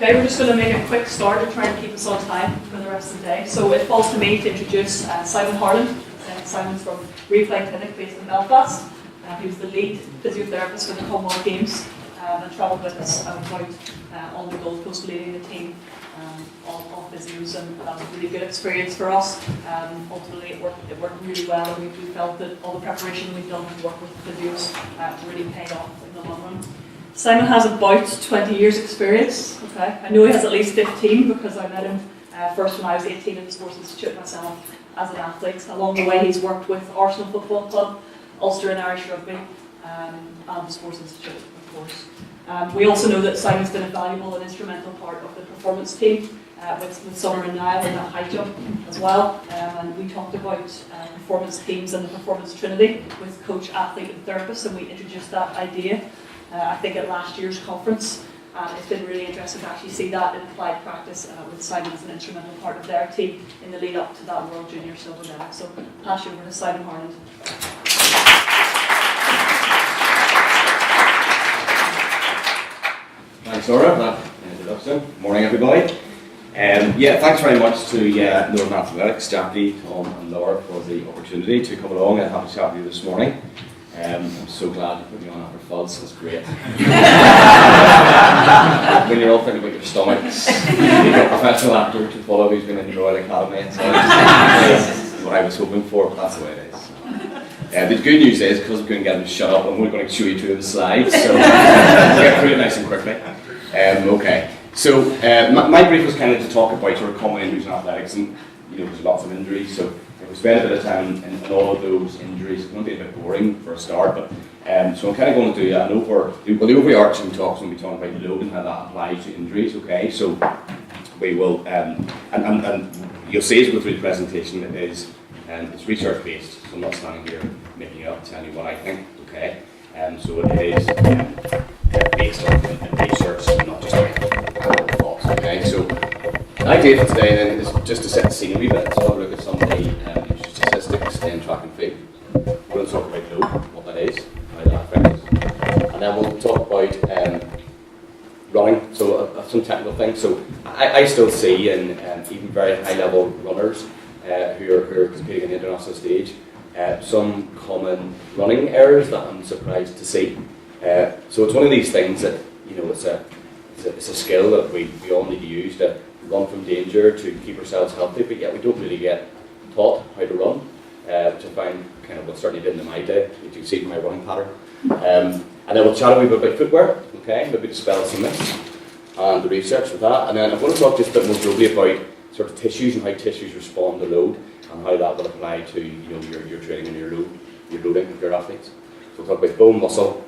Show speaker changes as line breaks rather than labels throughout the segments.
Okay, we're just going to make a quick start to try and keep us on time for the rest of the day. So it falls to me to introduce Simon Harland. Simon's from Replay Clinic based in Belfast. He was the lead physiotherapist for the Commonwealth Games and travelled with us about on the Gold Coast leading the team of physios, and that was a really good experience for us. Ultimately it worked really well, and we felt that all the preparation we've done to work with the physios really paid off in the long run. Simon has about 20 years experience. Okay, I know he has at least 15 because I met him first when I was 18 at the Sports Institute myself as an athlete. Along the way he's worked with Arsenal Football Club, Ulster and Irish Rugby, and the Sports Institute of course. We also know that Simon's been a valuable and instrumental part of the performance team with Summer and Niall in that high jump as well. And we talked about performance teams and the performance trinity with coach, athlete and therapist, and we introduced that idea I think at last year's conference. It's been really interesting to actually see that in applied practice with Simon as an instrumental part of their team in the lead up to that World Junior Silver Medal. So pass you over to Simon Harland.
Thanks, Laura, for that introduction. Morning, everybody. Thanks very much to Northern Athletics, Jackie, Tom and Laura for the opportunity to come along and have a chat with you this morning. I'm so glad you put me on after Fuzz, that's great. When you're all thinking about your stomachs, you've got a professional actor to follow who's been in the Royal Academy, so that's what I was hoping for, but that's the way it is. The good news is, because we couldn't get them to shut up, I'm only going to show you two of the slides, so we'll get through it nice and quickly. Okay, so my brief was kind of to talk about sort of common injuries in athletics, and there's lots of injuries, so we spend a bit of time in all of those injuries. It's going to be a bit boring for a start, but so I'm kind of going to do the overarching talks when we talk about load and how that applies to injuries. Okay, so we will, and you'll see as we go through the presentation, it's research based, so I'm not standing here making it up, telling you what I think. Okay, so it is based on research, not just my thoughts. Okay, so the idea for today then is just to set the scene a wee bit. So have a look at some of the statistics in track and field. We're going to talk about load, what that is, how that affects us, and then we'll talk about running, so some technical things. So I still see in even very high level runners who are competing on the international stage some common running errors that I'm surprised to see. So it's one of these things that it's a skill that we all need to use to run from danger, to keep ourselves healthy, but yet we don't really get taught how to run, which I find kind of what certainly did in my day, as you can see from my running pattern. And then we'll chat a wee bit about footwear, okay, maybe dispel some myths, and the research with that. And then I'm going to talk just a bit more globally about sort of tissues and how tissues respond to load, and how that will apply to your training and your loading of your athletes. So we'll talk about bone, muscle,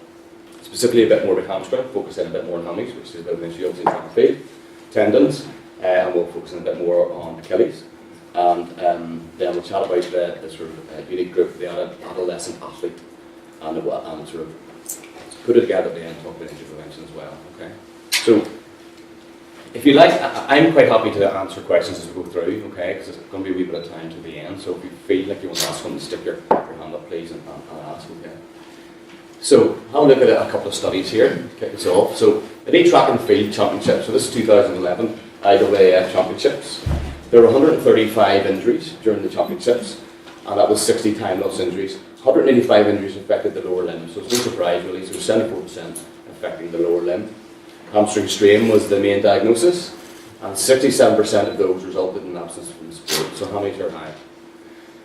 specifically a bit more about hamstring, focusing a bit more on hammies, which is a bit of an issue obviously in track and field, tendons, and we'll focus a bit more on Achilles. And then we'll chat about the sort of unique group, the adolescent athlete, and sort of put it together at the end and talk about injury prevention as well. Okay. So, if you like, I'm quite happy to answer questions as we go through, okay, because there's going to be a wee bit of time to the end. So if you feel like you want to ask something, stick your hand up, please, and ask. Okay. So, have a look at a couple of studies here to kick us off. So, the Elite Track and Field Championship. So this is 2011 IAAF Championships. There were 135 injuries during the championships, and that was 60 time loss injuries. 185 injuries affected the lower limb, so it's no surprise really, so 74% affecting the lower limb. Hamstring strain was the main diagnosis, and 67% of those resulted in absence from the sport, so hammies are high.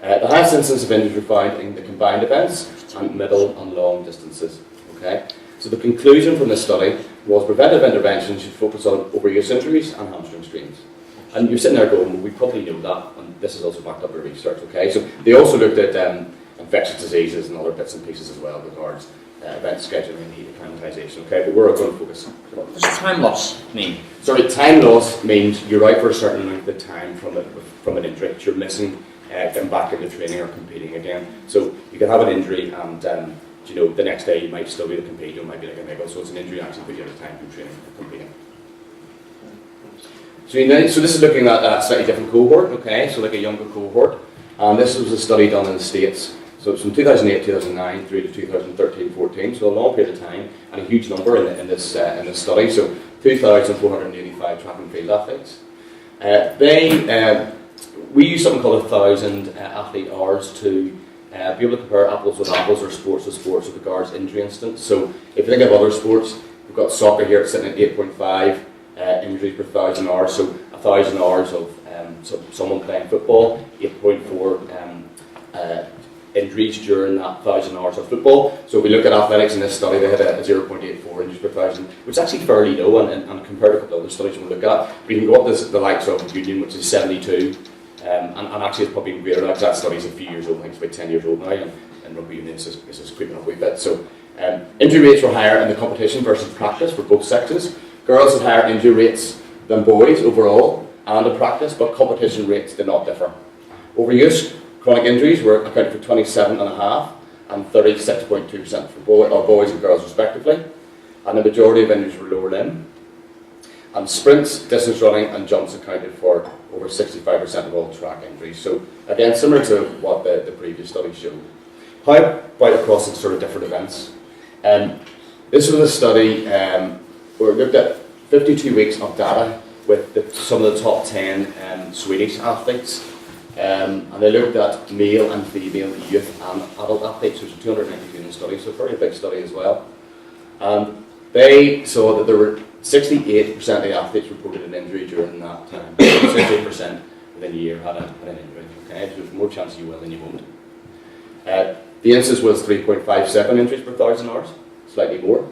The highest incidence of injuries were found in the combined events and middle and long distances. Okay? So the conclusion from this study was preventive intervention should focus on overuse injuries and hamstring strains. And you're sitting there going, well, we probably know that, and this is also backed up by research. Okay, so they also looked at infectious diseases and other bits and pieces as well, regards event scheduling and heat acclimatization. Okay, but we're going to focus.
What does time loss mean?
Sorry, time loss means you're out for a certain amount of time from an injury. You're missing getting back into training or competing again. So you can have an injury and the next day you might still be able to compete, or it might be like a niggle. So it's an injury actually put you out of time from training or competing. So this is looking at a slightly different cohort, okay, so like a younger cohort, and this was a study done in the States. So it's from 2008-2009 through to 2013-14, so a long period of time, and a huge number in this study. So 2,485 track and field athletes. We use something called 1,000 athlete hours to be able to compare apples with apples or sports with sports with regards to injury incidence. So if you think of other sports, we've got soccer here sitting at 8.5 injuries per 1,000 hours. So 1,000 hours of someone playing football, 8.4 injuries during that 1,000 hours of football. So if we look at athletics in this study, they had a 0.84 injuries per 1,000, which is actually fairly low, and compared to a couple of other studies we'll look at. We can go up to the likes of Union, which is 72, and actually it's probably greater. Like that study's a few years old, I think it's about 10 years old now, and rugby union is just creeping up a wee bit. So injury rates were higher in the competition versus practice for both sexes. Girls had higher injury rates than boys overall and in practice, but competition rates did not differ. Overuse, chronic injuries were accounted for 27.5% and 36.2% for boys and girls respectively, and the majority of injuries were lower limb. And sprints, distance running and jumps accounted for over 65% of all track injuries. So again, similar to what the previous study showed. How about across the sort of different events? This was a study where we looked at 52 weeks of data with some of the top 10 Swedish athletes. And they looked at male and female youth and adult athletes. There's 292 in the study, so a very big study as well. And they saw that there were 68% of the athletes reported an injury during that time. 68% within a year had an injury. Okay, so there's more chance you will than you won't. The incidence was 3.57 injuries per 1,000 hours, slightly more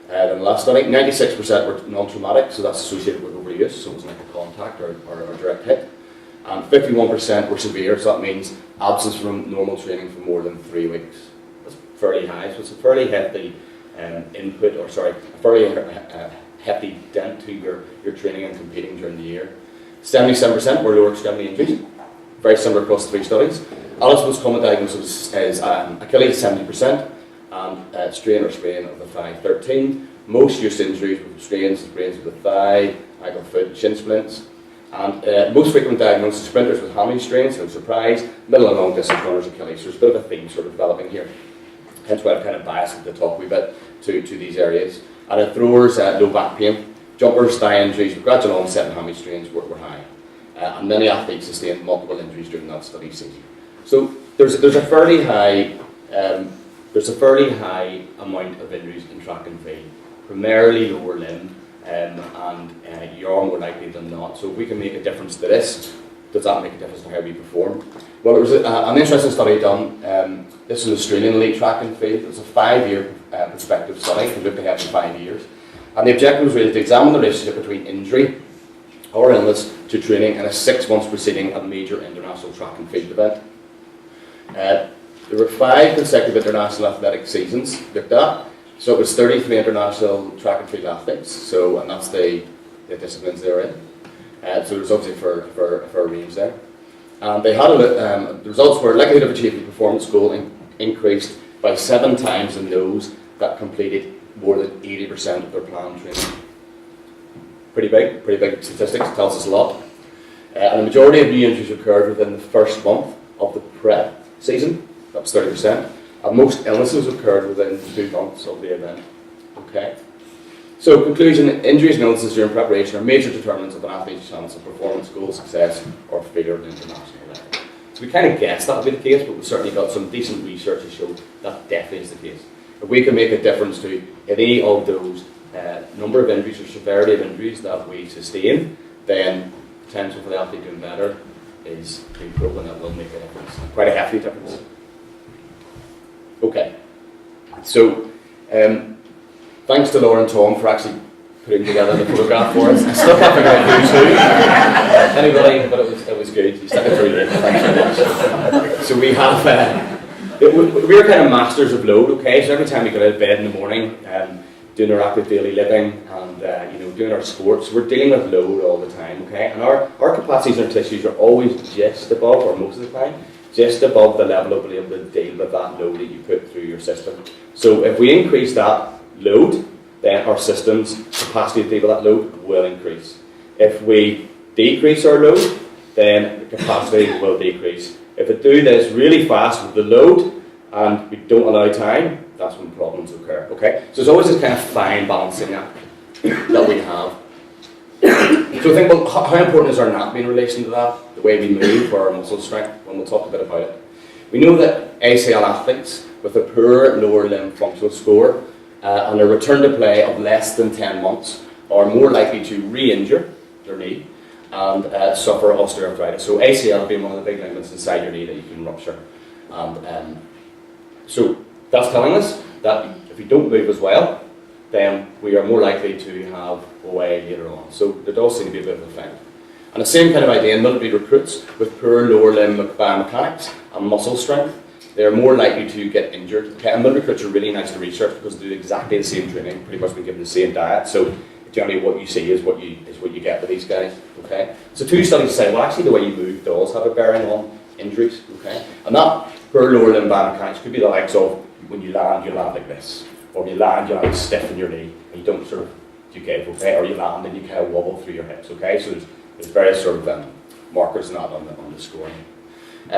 than the last study. 96% were non-traumatic, so that's associated with overuse, so it wasn't like a contact or a direct hit. And 51% were severe, so that means absence from normal training for more than 3 weeks. That's fairly high, so it's a fairly hefty input, or sorry, a fairly hefty dent to your training and competing during the year. 77% were lower extremity injuries, very similar across the 3 studies. Alice's most common diagnosis is Achilles, 70%, and strain or sprain of the thigh, 13%. Most use injuries were sprains of the thigh, ankle, foot, shin splints. And most frequent diagnosis sprinters with hamstring strains, no surprise, middle and long distance runners, Achilles. So there's a bit of a theme sort of developing here. Hence why I've kind of biased at the top a wee bit to these areas. And in throwers, low back pain, jumpers, thigh injuries with gradual onset and hamstring strains were high. And many athletes sustained multiple injuries during that study season. So there's a fairly high amount of injuries in track and field, primarily lower limb, and you're more likely than not. So if we can make a difference to this, does that make a difference to how we perform? Well, there was an interesting study done. This is Australian elite track and field. It was a 5-year prospective study. We looked ahead for 5 years. And the objective was really to examine the relationship between injury or illness to training in a 6 months preceding a major international track and field event. There were 5 consecutive international athletic seasons looked at. So it was 33 international track and field athletes, and that's the disciplines they're in. So there's obviously for a range there. And they had the results were likelihood of achieving performance goal increased by 7 times in those that completed more than 80% of their planned training. Pretty big statistics, tells us a lot. And the majority of new injuries occurred within the first month of the prep season, that was 30%. And most illnesses occurred within 2 months of the event. Okay. So, conclusion: injuries and illnesses during preparation are major determinants of an athlete's chance of performance, goal success, or failure at an international level. So we kind of guessed that would be the case, but we've certainly got some decent research to show that definitely is the case. If we can make a difference to any of those number of injuries or severity of injuries that we sustain, then potential for the athlete doing better is being proven. That will make a difference, quite a hefty difference. Okay, so thanks to Laura and Tom for actually putting together the photograph for us. I still can't figure out who's who. Anybody, but it was good. You stuck it through there. Thanks very much. So we have, we're kind of masters of load. Okay, so every time we get out of bed in the morning, doing our active daily living and doing our sports, we're dealing with load all the time. Okay, and our capacities and our tissues are always just above, or most of the time, just above the level of being able to deal with that load that you put through your system. So if we increase that load, then our system's capacity to deal with that load will increase. If we decrease our load, then the capacity will decrease. If we do this really fast with the load and we don't allow time, that's when problems occur. Okay? So there's always this kind of fine balancing act. that we have. So I think, well, how important is our anatomy in relation to that, the way we move, or our muscle strength, and we'll talk a bit about it. We know that ACL athletes with a poor lower limb functional score and a return to play of less than 10 months are more likely to re-injure their knee and suffer osteoarthritis. So ACL being one of the big ligaments inside your knee that you can rupture. And so that's telling us that if we don't move as well, then we are more likely to have OA later on. So there does seem to be a bit of an effect. And the same kind of idea in military recruits with poor lower limb biomechanics and muscle strength, they're more likely to get injured. Okay, and military recruits are really nice to research because they do exactly the same training, pretty much been given the same diet. So generally what you see is what you get with these guys. Okay, so two studies say, well, actually the way you move does have a bearing on injuries. Okay, and that poor lower limb biomechanics could be the likes of when you land like this, or you land stiff in your knee, and you don't sort of do give, okay, or you land and you kind of wobble through your hips. Okay, so there's various sort of markers in that on the scoring.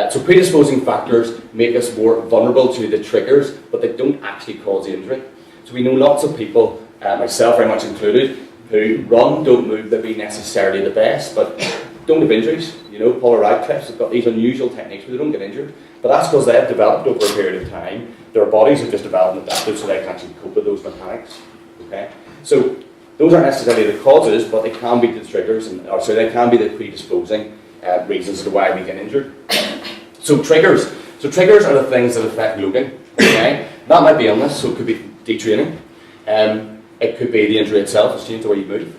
So predisposing factors make us more vulnerable to the triggers, but they don't actually cause the injury. So we know lots of people, myself very much included, who run, don't move, they'll be necessarily the best, but don't have injuries. You know, Paula Radcliffe's have got these unusual techniques where they don't get injured, but that's because they've developed over a period of time. Their bodies have just developed and adapted so they can actually cope with those mechanics. Okay, so those aren't necessarily the causes, but they can be the triggers, or so they can be the predisposing reasons as to why we get injured. So triggers are the things that affect loading. Okay, that might be illness, so it could be detraining. It could be the injury itself, it's changed the way you move.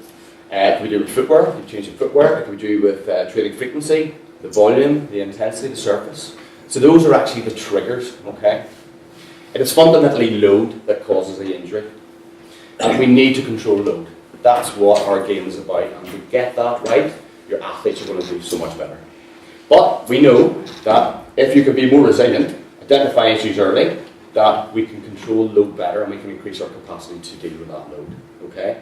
It could be do with footwear, you change your footwear. It could be do with training frequency, the volume, the intensity, the surface. So those are actually the triggers. Okay, it is fundamentally load that causes the injury, and we need to control load. That's what our game is about, and if we get that right, your athletes are going to do so much better. But we know that if you can be more resilient, identify issues early, that we can control load better and we can increase our capacity to deal with that load. Okay?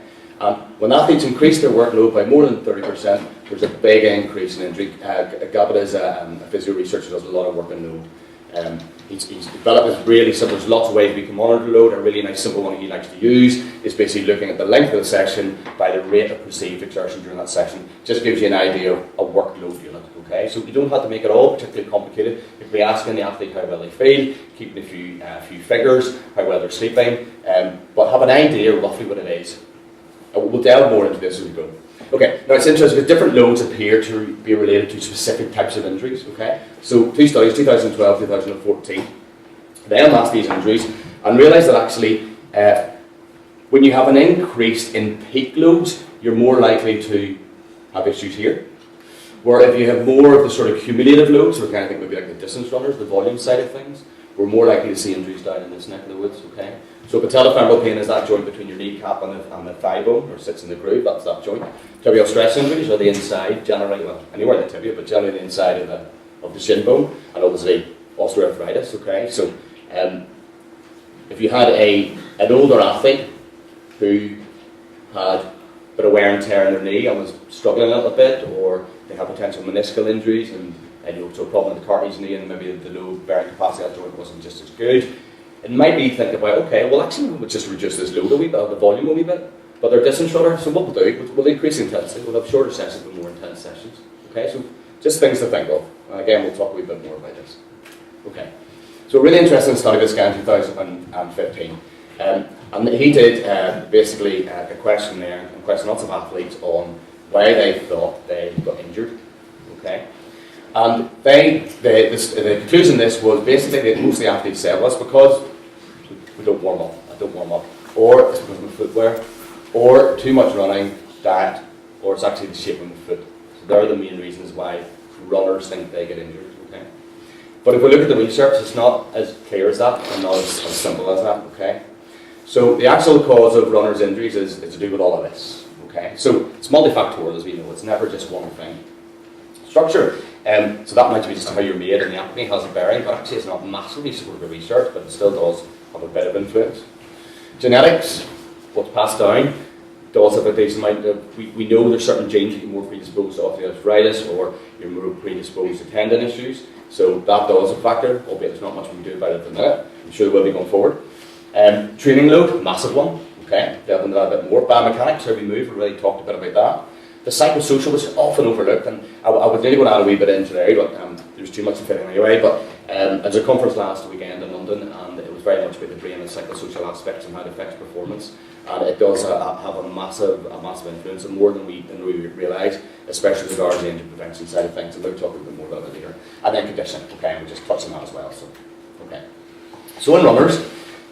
When athletes increase their workload by more than 30%, there's a big increase in injury. Gabit is a physio researcher who does a lot of work on load. He's developed this really simple, there's lots of ways we can monitor load. A really nice simple one he likes to use is basically looking at the length of the section by the rate of perceived exertion during that section. Just gives you an idea of workload unit. Okay, so you don't have to make it all particularly complicated. You can be asking the athlete how well they feel, keeping a few figures, how well they're sleeping, but have an idea roughly what it is. We'll delve more into this as we go. Okay, now it's interesting because different loads appear to be related to specific types of injuries. Okay, so two studies, 2012, 2014, they unmasked these injuries and realised that actually when you have an increase in peak loads, you're more likely to have issues here. Where if you have more of the sort of cumulative loads, so we kind of think maybe like the distance runners, the volume side of things, we're more likely to see injuries down in this neck of the woods. Okay, so patellofemoral pain is that joint between your kneecap and the thigh bone, or sits in the groove. That's that joint. Tibial stress injuries are the inside, generally, well, anywhere in the tibia, but generally the inside of the shin bone, and obviously osteoarthritis. Okay, so if you had an older athlete who had a bit of wear and tear in their knee and was struggling a little bit, or they have potential meniscal injuries and so a problem with the cartilage knee and maybe the low bearing capacity of that joint wasn't just as good, it might be think about, okay, well actually we'll just reduce this load a wee bit, the volume a wee bit, but they're distance runner, so what we'll do, we'll increase the intensity, we'll have shorter sessions but more intense sessions. Okay, so just things to think of. And again, we'll talk a wee bit more about this. Okay, so a really interesting study this guy in 2015. And he did basically a questionnaire and questioned lots of athletes on why they thought they got injured. Okay, and the conclusion of this was basically that most of the athletes said, well, it's because we don't warm up, I don't warm up, or it's because of my footwear, or too much running, diet, or it's actually the shape of my foot. So they're the main reasons why runners think they get injured. Okay, but if we look at the research, it's not as clear as that, and not as simple as that. Okay, so the actual cause of runners' injuries is to do with all of this. Okay, so it's multifactorial, as we know. It's never just one thing. Structure. So that might be just how you're made, and the anatomy has a bearing, but actually it's not massively supported by research, but it still does have a bit of influence. Genetics, what's passed down, does have a decent amount of. We know there's certain genes that you're more predisposed to osteoarthritis, or you're more predisposed to tendon issues. So that does a factor, albeit there's not much we can do about it at the minute. I'm sure there will be going forward. Training load, massive one. Okay, delve into that a bit more. Biomechanics, how we move, we already talked a bit about that. The psychosocial is often overlooked, and I would really want to add a wee bit in today, but there's too much to fit in anyway. But there's a conference last weekend in London, and it was very much about the brain and psychosocial aspects and how it affects performance. And it does have a massive influence, and more than we realise, especially with regards to the injury prevention side of things. And we'll talk a bit more about it later. And then conditioning, okay, and we'll just touch on that as well. So, okay. So in runners,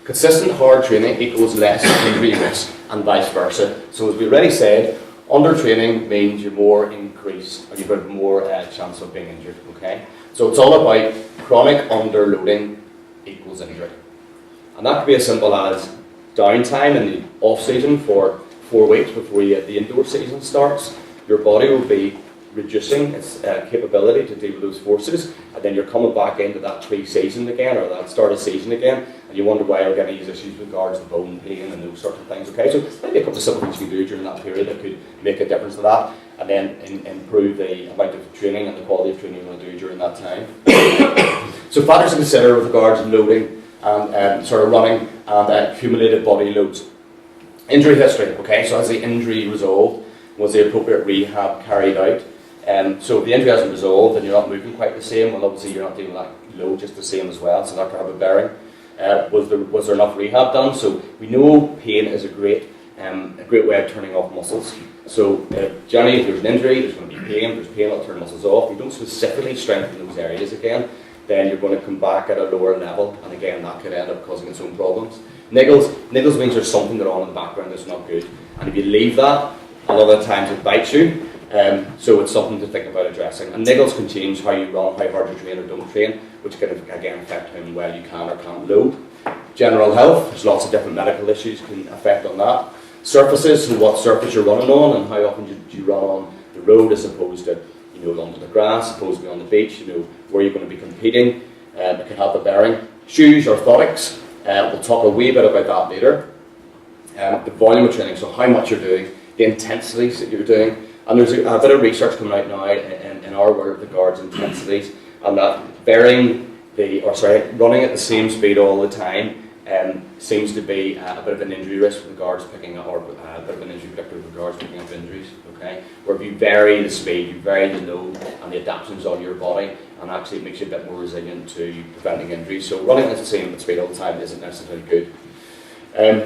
consistent hard training equals less injury risk, and vice versa. So as we already said, under-training means you're more increased, or you've got more chance of being injured, okay? So it's all about chronic underloading equals injury. And that could be as simple as downtime in the off-season for 4 weeks before the indoor season starts. Your body will be reducing its capability to deal with those forces, and then you're coming back into that pre-season again, or that start of season again, and you wonder why you're getting these issues with regards to bone pain and those sorts of things. Okay, so maybe a couple of simple things you can do during that period that could make a difference to that, and then improve the amount of training and the quality of training you want to do during that time. So factors to consider with regards to loading and sort of running and cumulative body loads. Injury history. Okay, so has the injury resolved? Was the appropriate rehab carried out? So if the injury hasn't resolved and you're not moving quite the same, well obviously you're not dealing with that load just the same as well, so that could have a bearing. Was there enough rehab done? So we know pain is a great way of turning off muscles. So generally if there's an injury, there's going to be pain, there's pain that'll turn muscles off. If you don't specifically strengthen those areas again, then you're going to come back at a lower level, and again that could end up causing its own problems. Niggles means there's something going on in the background that's not good, and if you leave that, a lot of the times it bites you. So it's something to think about addressing. And niggles can change how you run, how hard you train or don't train, which can again affect how well you can or can't load. General health, there's lots of different medical issues can affect on that. Surfaces, so what surface you're running on and how often do you run on the road as opposed to onto the grass, opposed to be on the beach, where you're going to be competing. It can have a bearing. Shoes, orthotics, we'll talk a wee bit about that later. The volume of training, so how much you're doing, the intensities that you're doing. And there's a bit of research coming out now in our world with regards to intensities, and that running at the same speed all the time seems to be a bit of an injury risk with regards to picking up, or a bit of an injury predictor with regards to picking up injuries. Okay, where if you vary the speed, you vary the load and the adaptations on your body, and actually it makes you a bit more resilient to preventing injuries. So running at the same speed all the time isn't necessarily good.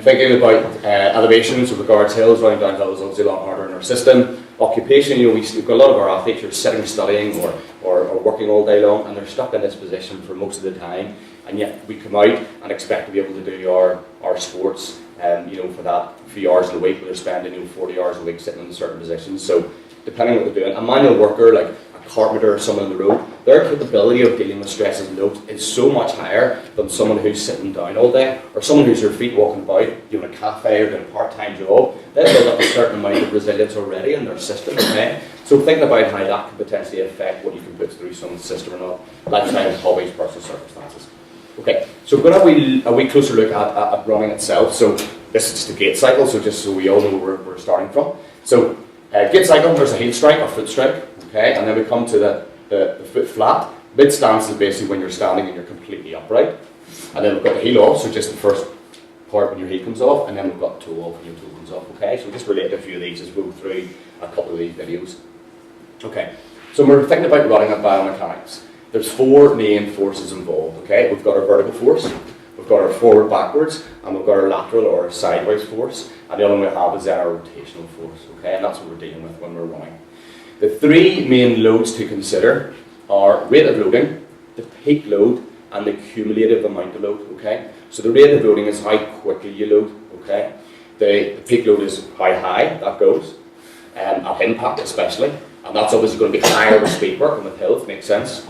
Thinking about elevations with regards to hills, running down hills is obviously a lot harder in our system. Occupation, we've got a lot of our athletes who are sitting studying or working all day long, and they're stuck in this position for most of the time, and yet we come out and expect to be able to do our sports for that few hours in a week, where they're spending 40 hours a week sitting in certain positions. So depending on what they're doing, a manual worker like a carpenter or someone on the road, their capability of dealing with stresses and loads is so much higher than someone who's sitting down all day, or someone who's their feet walking about, doing a cafe or doing a part-time job. They've built up a certain amount of resilience already in their system, okay? So thinking about how that could potentially affect what you can put through someone's system or not, lifestyle, hobbies, personal circumstances. Okay, so we're going to have a wee closer look at running itself. So this is just the gait cycle, so just so we all know where we're starting from. So gait cycle, there's a heel strike or foot strike, okay, and then we come to the foot flat. Mid stance is basically when you're standing and you're completely upright. And then we've got the heel off, so just the first part when your heel comes off, and then we've got toe off when your toe comes off, okay? So just relate to a few of these as we go through a couple of these videos. Okay, so when we're thinking about running at biomechanics, there's 4 main forces involved, okay? We've got our vertical force, we've got our forward backwards, and we've got our lateral or sideways force, and the other one we have is our rotational force, okay? And that's what we're dealing with when we're running. The 3 main loads to consider are rate of loading, the peak load, and the cumulative amount of load, okay? So the rate of loading is how quickly you load, okay? The peak load is how high that goes, at impact especially, and that's obviously going to be higher with speed work and with hills, makes sense.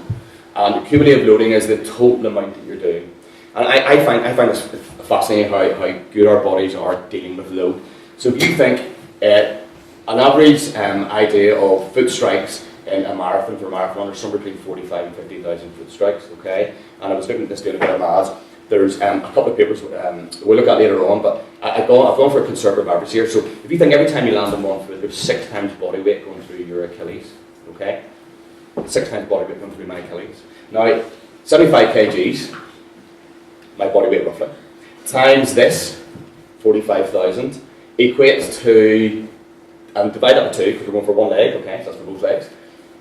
And the cumulative loading is the total amount that you're doing. And I find this fascinating how good our bodies are dealing with load. So if you think an average idea of foot strikes in a marathon for marathoners, somewhere between 45 and 50,000 foot strikes, okay? And I was looking at this doing a bit of maths. There's a couple of papers we'll look at later on, but I've gone for a conservative average here. So if you think every time you land on one foot, there's 6 times body weight going through your Achilles, okay? 6 times body weight going through my Achilles. Now, 75 kgs, my body weight roughly, times this, 45,000, equates to, and divide that by 2, because we're going for one leg, okay, so that's for both legs.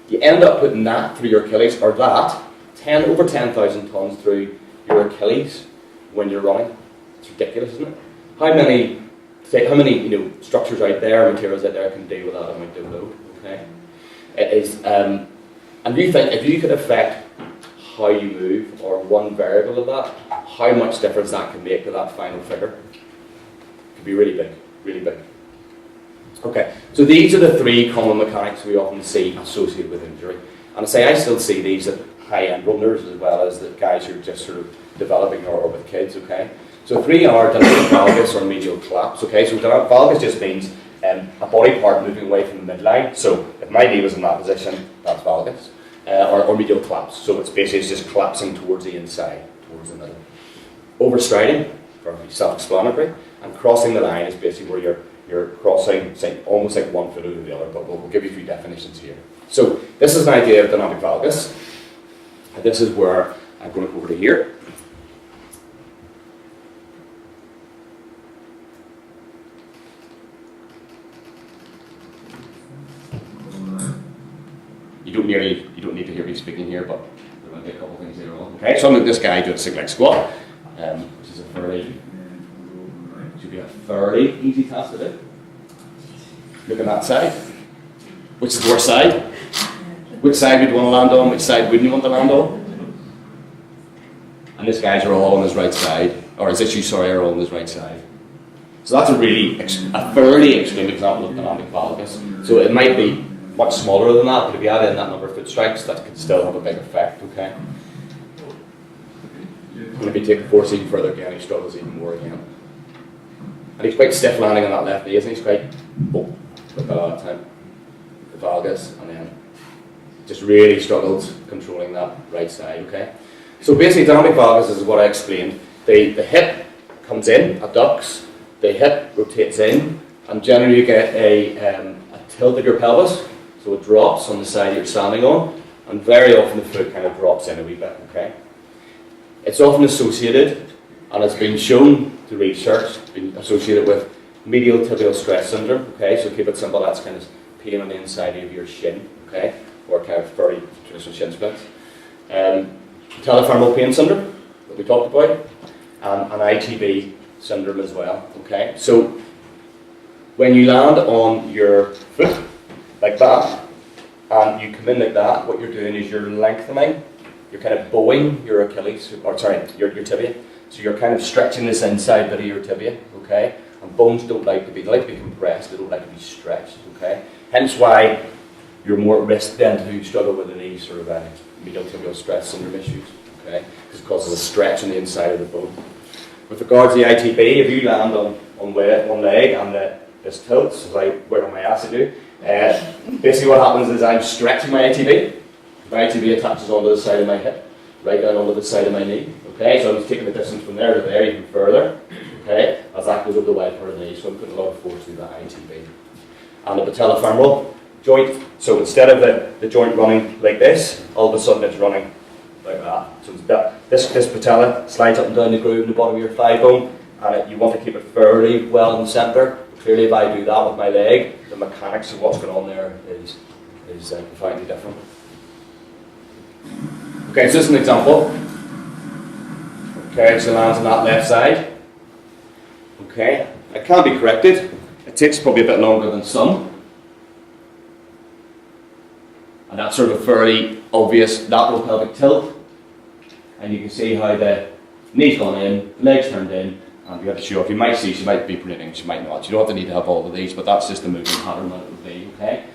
You end up putting that through your Achilles, or that, over 10,000 tons through your Achilles when you're running. It's ridiculous, isn't it? How many structures out there, materials out there can deal with that amount of load, okay? It is, and you think, if you could affect how you move, or one variable of that, how much difference that can make to that final figure? It could be really big, really big. Okay, so these are the 3 common mechanics we often see associated with injury. And I still see these at high-end runners as well as the guys who are just sort of developing or with kids, okay? So 3 are dynamic valgus or medial collapse, okay? So dynamic valgus just means a body part moving away from the midline. So if my knee was in that position, that's valgus. Or medial collapse. So it's basically just collapsing towards the inside, towards the middle. Overstriding, very self-explanatory, and crossing the line is basically where you're crossing, say, almost like one foot over the other, but we'll give you a few definitions here. So this is an idea of dynamic valgus. And this is where I'm going to go over to here. You don't need to hear me speaking here, but there might be a couple of things later on. Okay, so I'm with this guy doing a single leg squat, which is should be a fairly easy task to do. Look at that side. Which is the worst side? Which side would you want to land on? Which side wouldn't you want to land on? And these guys are all on his right side, or his issues, sorry, are all on his right side. So that's a fairly extreme example of dynamic valgus. So it might be much smaller than that, but if you add in that number of foot strikes, that could still have a big effect, okay? And if you take the force even further again, he struggles even more again. And he's quite stiff landing on that left knee, isn't he? He's quite, like a lot of time, the valgus, and then just really struggles controlling that right side, okay? So basically, dynamic valgus is what I explained. The hip comes in, adducts, the hip rotates in, and generally you get a tilt of your pelvis. So it drops on the side you're standing on, and very often the foot kind of drops in a wee bit, okay? It's often associated, and it's been shown to research, been associated with medial tibial stress syndrome, okay? So keep it simple, that's kind of pain on the inside of your shin, okay? Or kind of very traditional shin splints. Patellofemoral pain syndrome, that we talked about, and an ITB syndrome as well, okay? So when you land on your foot, like that, and you come in like that, what you're doing is you're lengthening, you're kind of bowing your Achilles, or sorry, your tibia. So you're kind of stretching this inside bit of your tibia, okay? And bones don't like to be, they like to be compressed, they don't like to be stretched, okay? Hence why you're more at risk then to struggle with any sort of medial tibial stress syndrome issues, okay? Because it causes a stretch on the inside of the bone. With regards to the ITB, if you land on one leg and this tilts, like where my ass I do, basically what happens is I'm stretching my ITB. My ITB attaches onto the side of my hip, right down onto the side of my knee. Okay, so I'm taking the distance from there to there even further. Okay, as that goes up the wide part of the knee, so I'm putting a lot of force through that ITB. And the patellofemoral joint, so instead of the joint running like this, all of a sudden it's running like that. So this patella slides up and down the groove in the bottom of your thigh bone, and you want to keep it fairly well in the centre. Clearly, if I do that with my leg, the mechanics of what's going on there is profoundly different. Okay, so this is an example. Okay, so it lands on that left side. Okay, it can be corrected. It takes probably a bit longer than some. And that's sort of a fairly obvious lateral pelvic tilt. And you can see how the knee's gone in, the leg's turned in, and you have to show off. You might see she might be breathing, she might not. You don't have to need to have all of these, but that's just the movement pattern that it would be, okay?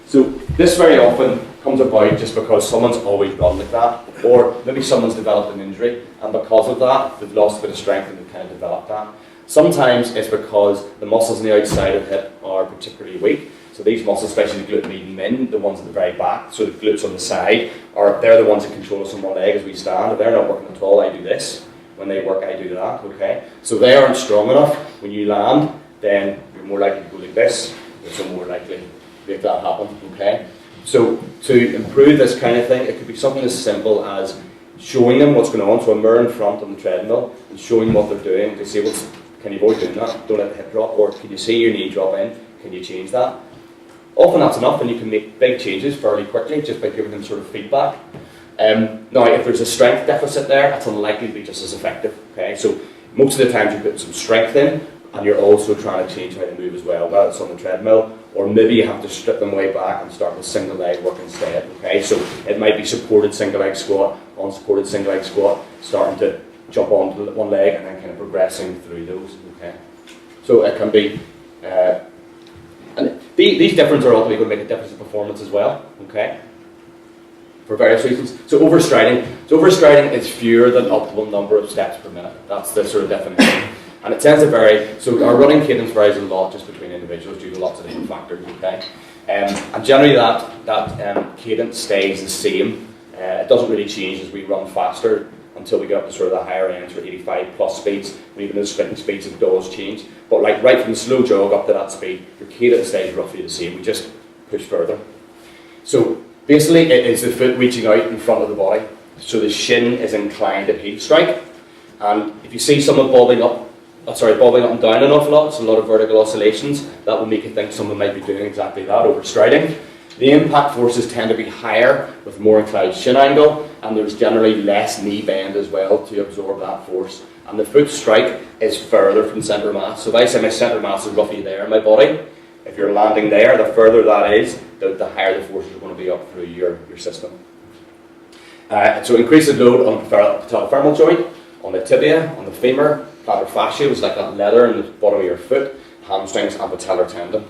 So this very often comes about just because someone's always run like that, or maybe someone's developed an injury, and because of that, they've lost a bit of strength and they've kind of developed that. Sometimes it's because the muscles on the outside of the hip are particularly weak. So these muscles, especially the glute median min, the ones at the very back, so the glutes on the side, they're the ones that control us on one leg as we stand. If they're not working at all, I do this. When they work, I do that, okay? So they aren't strong enough. When you land, then you're more likely to go like this, you're more likely to make that happen, okay? So to improve this kind of thing, it could be something as simple as showing them what's going on, so a mirror in front on the treadmill, and showing what they're doing, disable Can you avoid doing that? Don't let the hip drop. Or can you see your knee drop in? Can you change that? Often that's enough, and you can make big changes fairly quickly just by giving them sort of feedback. Now, if there's a strength deficit there, it's unlikely to be just as effective. Okay, so most of the times you're putting some strength in, and you're also trying to change how they move as well, whether it's on the treadmill, or maybe you have to strip them way back and start with single leg work instead. Okay, so it might be supported single leg squat, unsupported single leg squat, starting to jump onto one leg and then kind of progressing through those. Okay, so it can be, and these differences are ultimately going to make a difference in performance as well. Okay, for various reasons. So overstriding. So overstriding is fewer than optimal number of steps per minute. That's the sort of definition. And it tends to vary. So our running cadence varies a lot just between individuals due to lots of different factors. Okay, and generally that cadence stays the same. It doesn't really change as we run faster until we get up to sort of the higher end, sort of 85 plus speeds. And even the sprinting speeds, it does change. But like right from the slow jog up to that speed, your cadence stays roughly the same. We just push further. So basically, it is the foot reaching out in front of the body. So the shin is inclined at heel strike. And if you see someone bobbing up and down an awful lot, it's a lot of vertical oscillations, that will make you think someone might be doing exactly that, overstriding. The impact forces tend to be higher with more inclined shin angle, and there's generally less knee bend as well to absorb that force. And the foot strike is further from centre mass. So if I say my centre mass is roughly there in my body, if you're landing there, the further that is, the higher the force is going to be up through your system. So increases load on the patellofemoral joint, on the tibia, on the femur, plantar fascia, which is like that leather in the bottom of your foot, hamstrings and patellar tendon.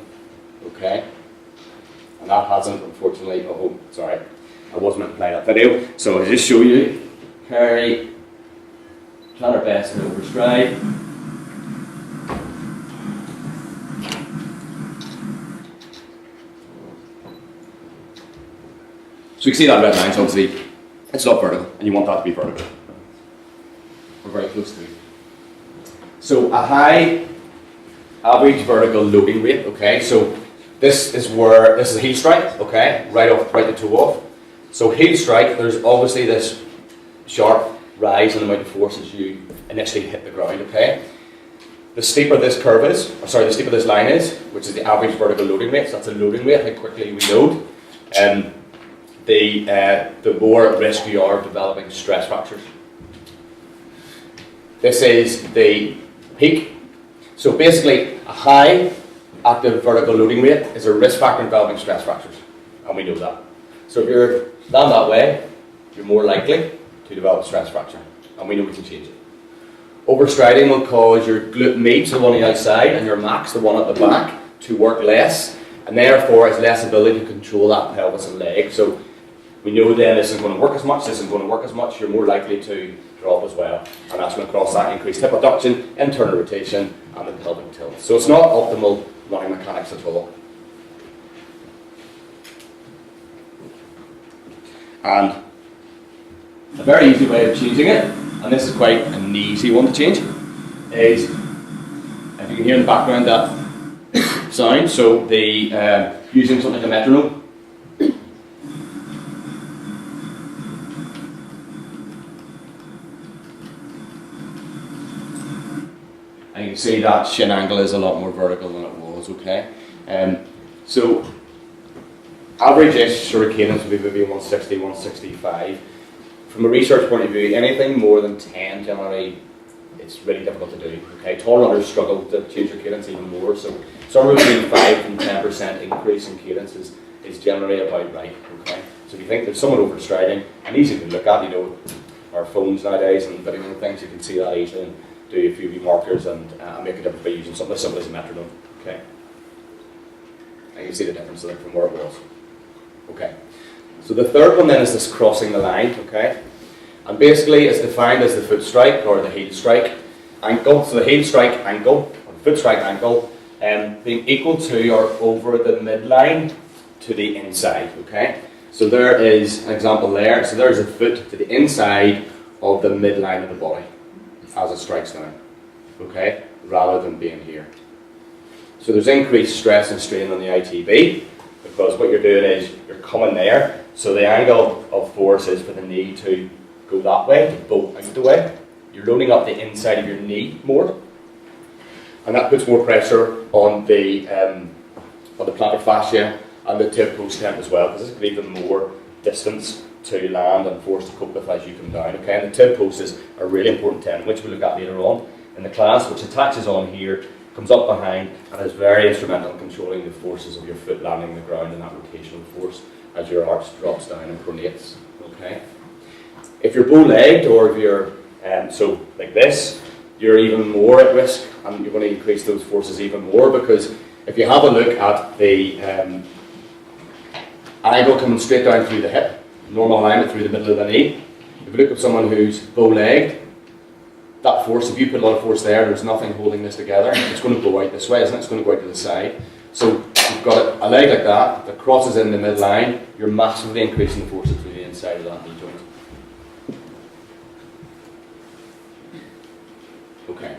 Okay? And that hasn't, unfortunately, oh, sorry, I wasn't meant to play that video. So I'll just show you. Carry, plantar best and overstride. So you can see that red line, so obviously it's not vertical, and you want that to be vertical. We're very close to it. So a high average vertical loading rate, okay, so this is a heel strike, okay, right the toe off. So heel strike, there's obviously this sharp rise in the amount of force as you initially hit the ground, okay. The steeper this curve is, the steeper this line is, which is the average vertical loading rate, so that's a loading rate, how quickly we load, the more at risk you are of developing stress fractures. This is the peak. So basically, a high active vertical loading rate is a risk factor in developing stress fractures, and we know that. So if you're down that way, you're more likely to develop a stress fracture, and we know we can change it. Overstriding will cause your glute med, the one on the outside, and your max, the one at the back, to work less, and therefore has less ability to control that pelvis and leg. So we know then this isn't going to work as much, this isn't going to work as much, you're more likely to drop as well. And that's going to cause that increased hip abduction, internal rotation, and the pelvic tilt. So it's not optimal running mechanics at all. And a very easy way of changing it, and this is quite an easy one to change, is, if you can hear in the background that sound, so the using something like a metronome. And you can see that shin angle is a lot more vertical than it was, okay? So average-ish sort of cadence would be maybe 160, 165. From a research point of view, anything more than 10 generally, it's really difficult to do, okay? Tall runners struggle to change their cadence even more, so somewhere between 5 and 10% increase in cadence is generally about right, okay? So if you think there's someone overstriding, and easy to look at, you know, our phones nowadays and video and things, you can see that easily and do a few markers and make a difference by using something as simple as a metronome, okay? And you can see the difference there from where it was. Okay, so the third one then is this crossing the line, okay? And basically it's defined as the foot strike or the heel strike ankle. So the heel strike ankle, or the foot strike ankle, being equal to or over the midline to the inside, okay? So there is an example there. So there's a foot to the inside of the midline of the body as it strikes down, okay? Rather than being here. So there's increased stress and strain on the ITB, because what you're doing is you're coming there, so the angle of force is for the knee to go that way, to bolt out the way. You're loading up the inside of your knee more.
and that puts more pressure on the plantar fascia and the tib post stem as well, because this gives even more distance to land and force to cope with as you come down. Okay, and the tib post is a really important tendon, which we'll look at later on in the class, which attaches on here, comes up behind, and is very instrumental in controlling the forces of your foot landing the ground and that rotational force as your arch drops down and pronates. Okay, if you're bow-legged or if you're so like this, you're even more at risk, and you're going to increase those forces even more, because if you have a look at the angle coming straight down through the hip, normal alignment through the middle of the knee, if you look at someone who's bow-legged, that force, if you put a lot of force there, there's nothing holding this together, it's going to go out this way, isn't it? It's going to go out to the side. So you've got a leg like that crosses in the midline, you're massively increasing the forces through the inside of that knee joint. Okay.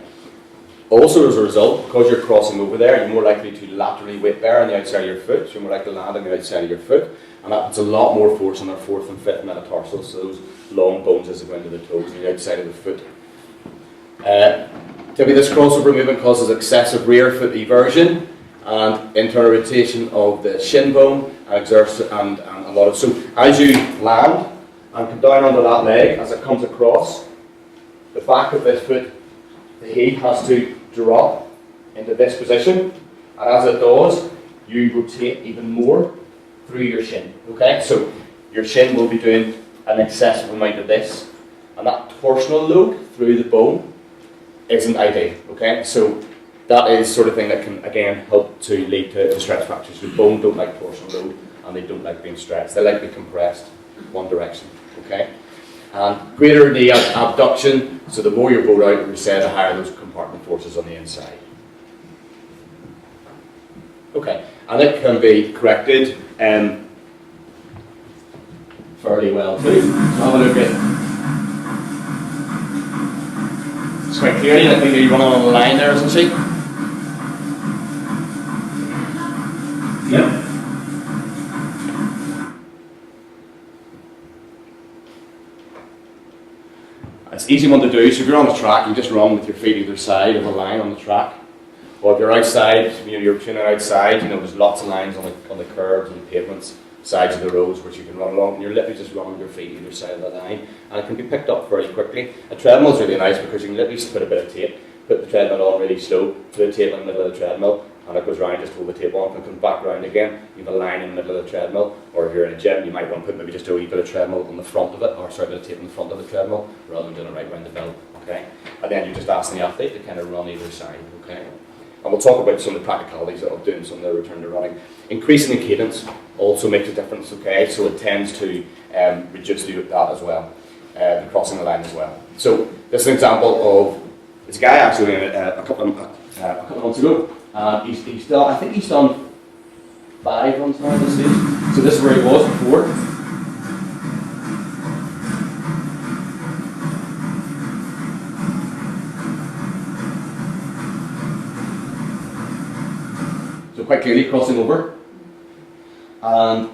Also, as a result, because you're crossing over there, you're more likely to laterally weight bear on the outside of your foot, so you're more likely to land on the outside of your foot, and that puts a lot more force on our fourth and fifth metatarsals, so those long bones as they go into the toes on the outside of the foot. Typically, this crossover movement causes excessive rear foot eversion and internal rotation of the shin bone and exerts and a lot of. So as you land and come down onto that leg, as it comes across, the back of this foot, the heel has to drop into this position, and as it does, you rotate even more through your shin. Okay, so your shin will be doing an excessive amount of this, and that torsional load through the bone isn't ideal. Okay, so that is sort of thing that can again help to lead to stretch fractures. The bone don't like torsional load, and they don't like being stretched. They like to be compressed one direction. Okay, and greater knee abduction. So the more you're bowed out, we say, the higher those compartment forces on the inside. Okay, and it can be corrected fairly well too. So have a look at. It's quite clearly, I think you're running on a line there, isn't she? Yep. It's an easy one to do, so if you're on the track, you just run with your feet either side of a line on the track. Or if you're outside, you're tuning outside, there's lots of lines on the curbs and the pavements, sides of the roads which you can run along, and you're literally just running your feet either side of the line, and it can be picked up very quickly. A treadmill is really nice because you can literally just put a bit of tape, put the treadmill on really slow, put the tape in the middle of the treadmill, and it goes round, just hold the tape on, and comes back round again. You have a line in the middle of the treadmill, or if you're in a gym, you might want to put maybe just a wee bit of treadmill on the front of it, or sorry, a bit of tape on the front of the treadmill, rather than doing it right round the belt. Okay, and then you're just asking the athlete to kind of run either side. Okay. And we'll talk about some of the practicalities of doing some of the return to running. Increasing the cadence also makes a difference, okay? So it tends to reduce that as well, the crossing the line as well. So this is an example of, this guy actually a couple of months ago. He's done, I think he's done 5 runs now at this stage. So this is where he was before. Quite clearly crossing over, and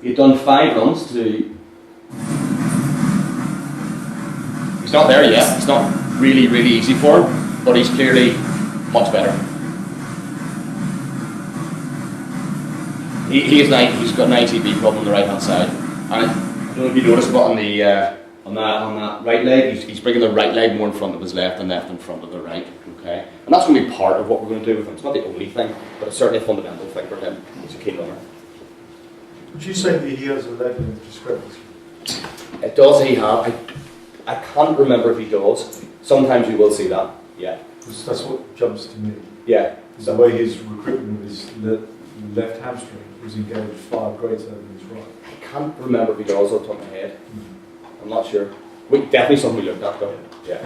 he'd done 5 runs to. He's not there yet. It's not really easy for him, but he's clearly much better. He's got an ITB problem on the right hand side, and I don't know if you noticed, but on that right leg, he's bringing the right leg more in front of his left and left in front of the right. Okay, and that's going to be part of what we're going to do with him. It's not the only thing, but it's certainly a fundamental thing for him. He's a keen runner.
Would you say that he has a leg length discrepancy?
Does he have? I can't remember if he does. Sometimes you will see that. Yeah.
Because that's what jumps to me.
Yeah.
Is the way his recruitment of his left hamstring was engaged far greater than his right.
I can't remember if he does off the top of my head. I'm not sure. Definitely something we looked at though. Yeah.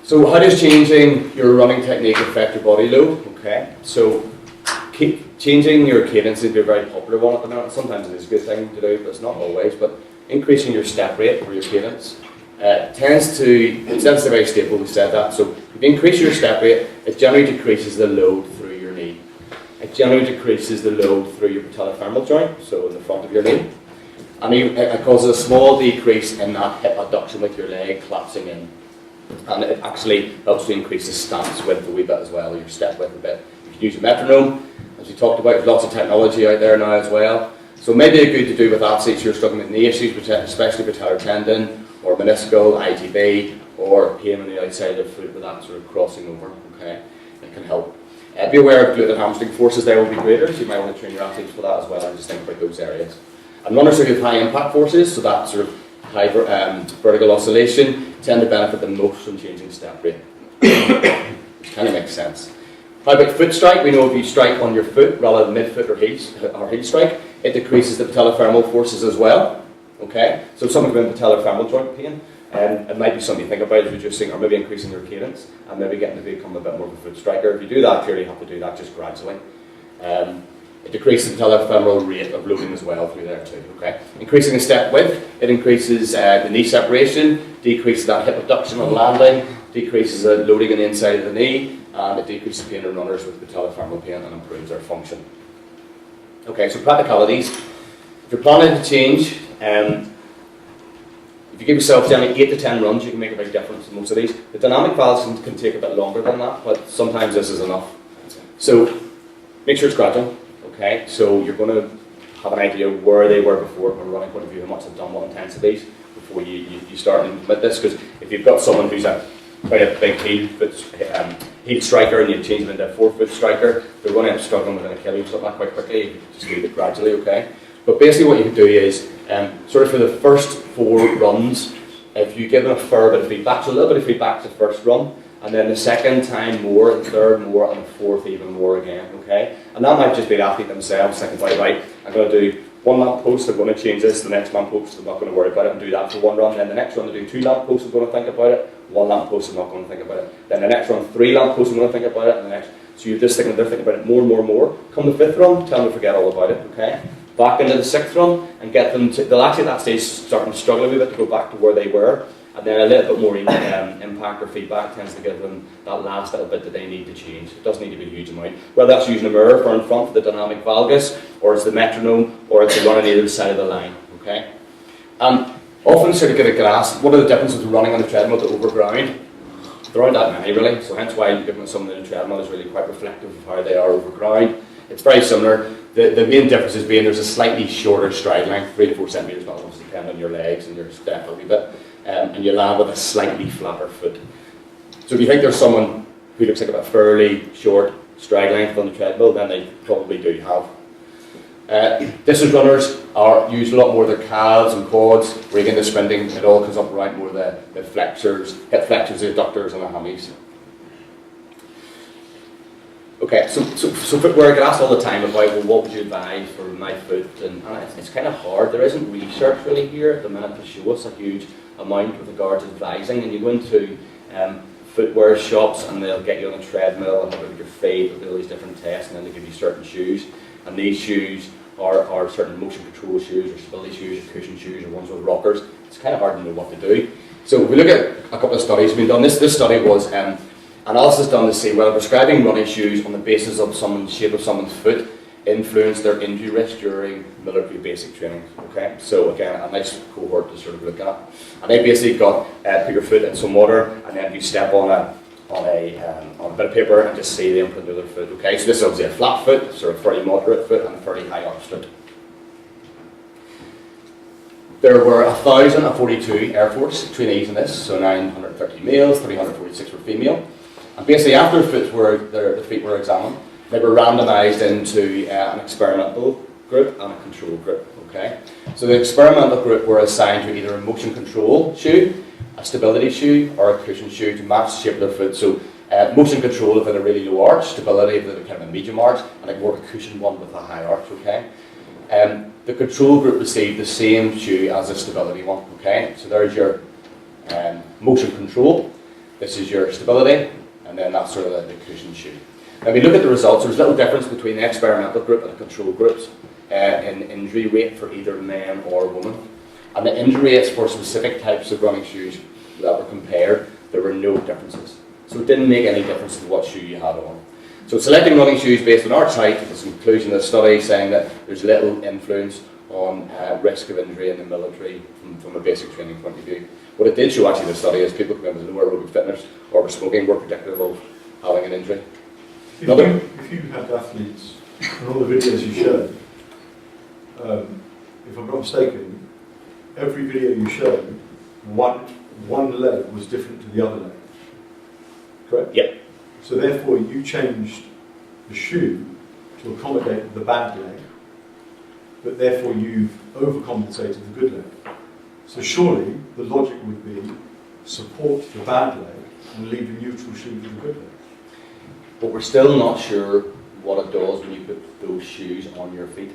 So how does changing your running technique affect your body load? Okay, so changing your cadence is a very popular one at the moment. Sometimes it is a good thing to do, but it's not always. But increasing your step rate or your cadence tends to, instead of very stable, we said that. So if you increase your step rate, it generally decreases the load through your knee. It generally decreases the load through your patellofemoral joint, so in the front of your knee. And it causes a small decrease in that hip abduction with your leg collapsing in. And it actually helps to increase the stance width a wee bit as well, or your step width a bit. You can use a metronome, as we talked about. There's lots of technology out there now as well. So maybe good to do with athletes who are struggling with knee issues, especially patellar tendon, or meniscal, ITB, or pain on the outside of the foot with that sort of crossing over. Okay, it can help. Be aware of glute and hamstring forces there will be greater, so you might want to train your athletes for that as well, and just think about those areas. And runners who have high impact forces, so that sort of high vertical oscillation, tend to benefit the most from changing step rate. Which kind of makes sense. How about foot strike? We know if you strike on your foot rather than mid-foot or heel strike, it decreases the patellofemoral forces as well. Okay, so if someone with patellofemoral joint pain, it might be something you think about, is reducing or maybe increasing your cadence and maybe getting to become a bit more of a foot striker. If you do that, clearly you have to do that just gradually. It decreases the patellofemoral rate of loading as well through there too. Okay, increasing the step width, it increases the knee separation, decreases that hip abduction on landing, decreases the loading on the inside of the knee, and it decreases pain in runners with patellofemoral pain and improves their function. Okay, so practicalities. If you're planning to change, if you give yourself only 8 to 10 runs, you can make a big difference in most of these. The dynamic valves can take a bit longer than that, but sometimes this is enough. So make sure it's gradual. Okay, so you're going to have an idea of where they were before from a running point of view, how much they've done, what intensities, before you start and implement this. Because if you've got someone who's quite a big heel striker and you change them into a 4-foot striker, they're going to end up struggling with an Achilles something quite quickly. You just do it gradually, okay? But basically what you can do is, sort of for the first 4 runs, if you give them a fair bit of feedback, so a little bit of feedback to the first run, and then the second time more, and the third more, and the fourth even more again, okay? And that might just be the athlete themselves thinking, right, I'm going to do 1 lamp post, I'm going to change this, the next lamp post, I'm not going to worry about it, and do that for 1 run, then the next run to do 2 lamp posts, I'm going to think about it, 1 lamp post, I'm not going to think about it, then the next run 3 lamp posts, I'm going to think about it, and the next, so you're just thinking, they're thinking about it more and more and more. Come the 5th run, tell them to forget all about it, okay? Back into the 6th run, and get them to, they'll actually at that stage starting to struggle a wee bit to go back to where they were, and then a little bit more impact or feedback tends to give them that last little bit that they need to change. It doesn't need to be a huge amount. Whether that's using a mirror for in front for the dynamic valgus, or it's the metronome, or it's the run on either side of the line. Okay. Often sort of get asked, what are the differences between running on the treadmill to overground? There aren't that many really, so hence why looking at someone in the treadmill is really quite reflective of how they are overground. It's very similar. The main difference is being there's a slightly shorter stride length, 3 to 4 centimetres, not obviously depending on your legs and your step a wee bit. And you land with a slightly flatter foot. So if you think there's someone who looks like a fairly short stride length on the treadmill, then they probably do have. Distance runners use a lot more their calves and quads. Where you get into sprinting, it all comes up around more the flexors, hip flexors, the adductors, and the hammies. Okay, so footwear, I get asked all the time about, well, what would you advise for my foot? And it's kind of hard. There isn't research really here at the minute to show us a huge amount with regards to advising. And you go into footwear shops and they'll get you on a treadmill and have a look at your feet, they'll do all these different tests, and then they give you certain shoes. And these shoes are certain motion control shoes, or stability shoes, or cushion shoes, or ones with rockers. It's kind of hard to know what to do. So we look at a couple of studies being done. This study was analysis done to see whether prescribing running shoes on the basis of someone's shape of someone's foot influenced their injury risk during military basic training. Okay, so again, a nice cohort to sort of look at. And they basically got put your foot in some water, and then you step on a bit of paper and just see the imprint of their foot. Okay, so this is obviously a flat foot, sort of fairly moderate foot, and a fairly high arched foot. There were 1,042 Air Force trainees in this, so 930 males, 346 were female. And basically, after the feet were examined, they were randomised into an experimental group and a control group. Okay, so the experimental group were assigned to either a motion control shoe, a stability shoe, or a cushion shoe to match the shape of their foot. So motion control if they had a really low arch, stability if they had kind of a medium arch, and like more of a cushion one with a high arch. Okay, the control group received the same shoe as the stability one. Okay, so there's your motion control. This is your stability. And then that's sort of the cushion shoe. Now, we look at the results. There's little difference between the experimental group and the control groups in injury rate for either men or women. And the injury rates for specific types of running shoes that were compared, there were no differences. So it didn't make any difference to what shoe you had on. So selecting running shoes based on arch height was the conclusion of the study, saying that there's little influence on risk of injury in the military from a basic training point of view. What it did show actually in the study is people coming with lower aerobic fitness or were smoking were predictive of having an injury.
If you had athletes and all the videos you showed, if I'm not mistaken, every video you showed, one leg was different to the other leg. Correct?
Yep.
So therefore you changed the shoe to accommodate the bad leg, but therefore you've overcompensated the good leg. So surely the logic would be support the bad leg and leave a neutral shoe for the good leg.
But we're still not sure what it does when you put those shoes on your feet.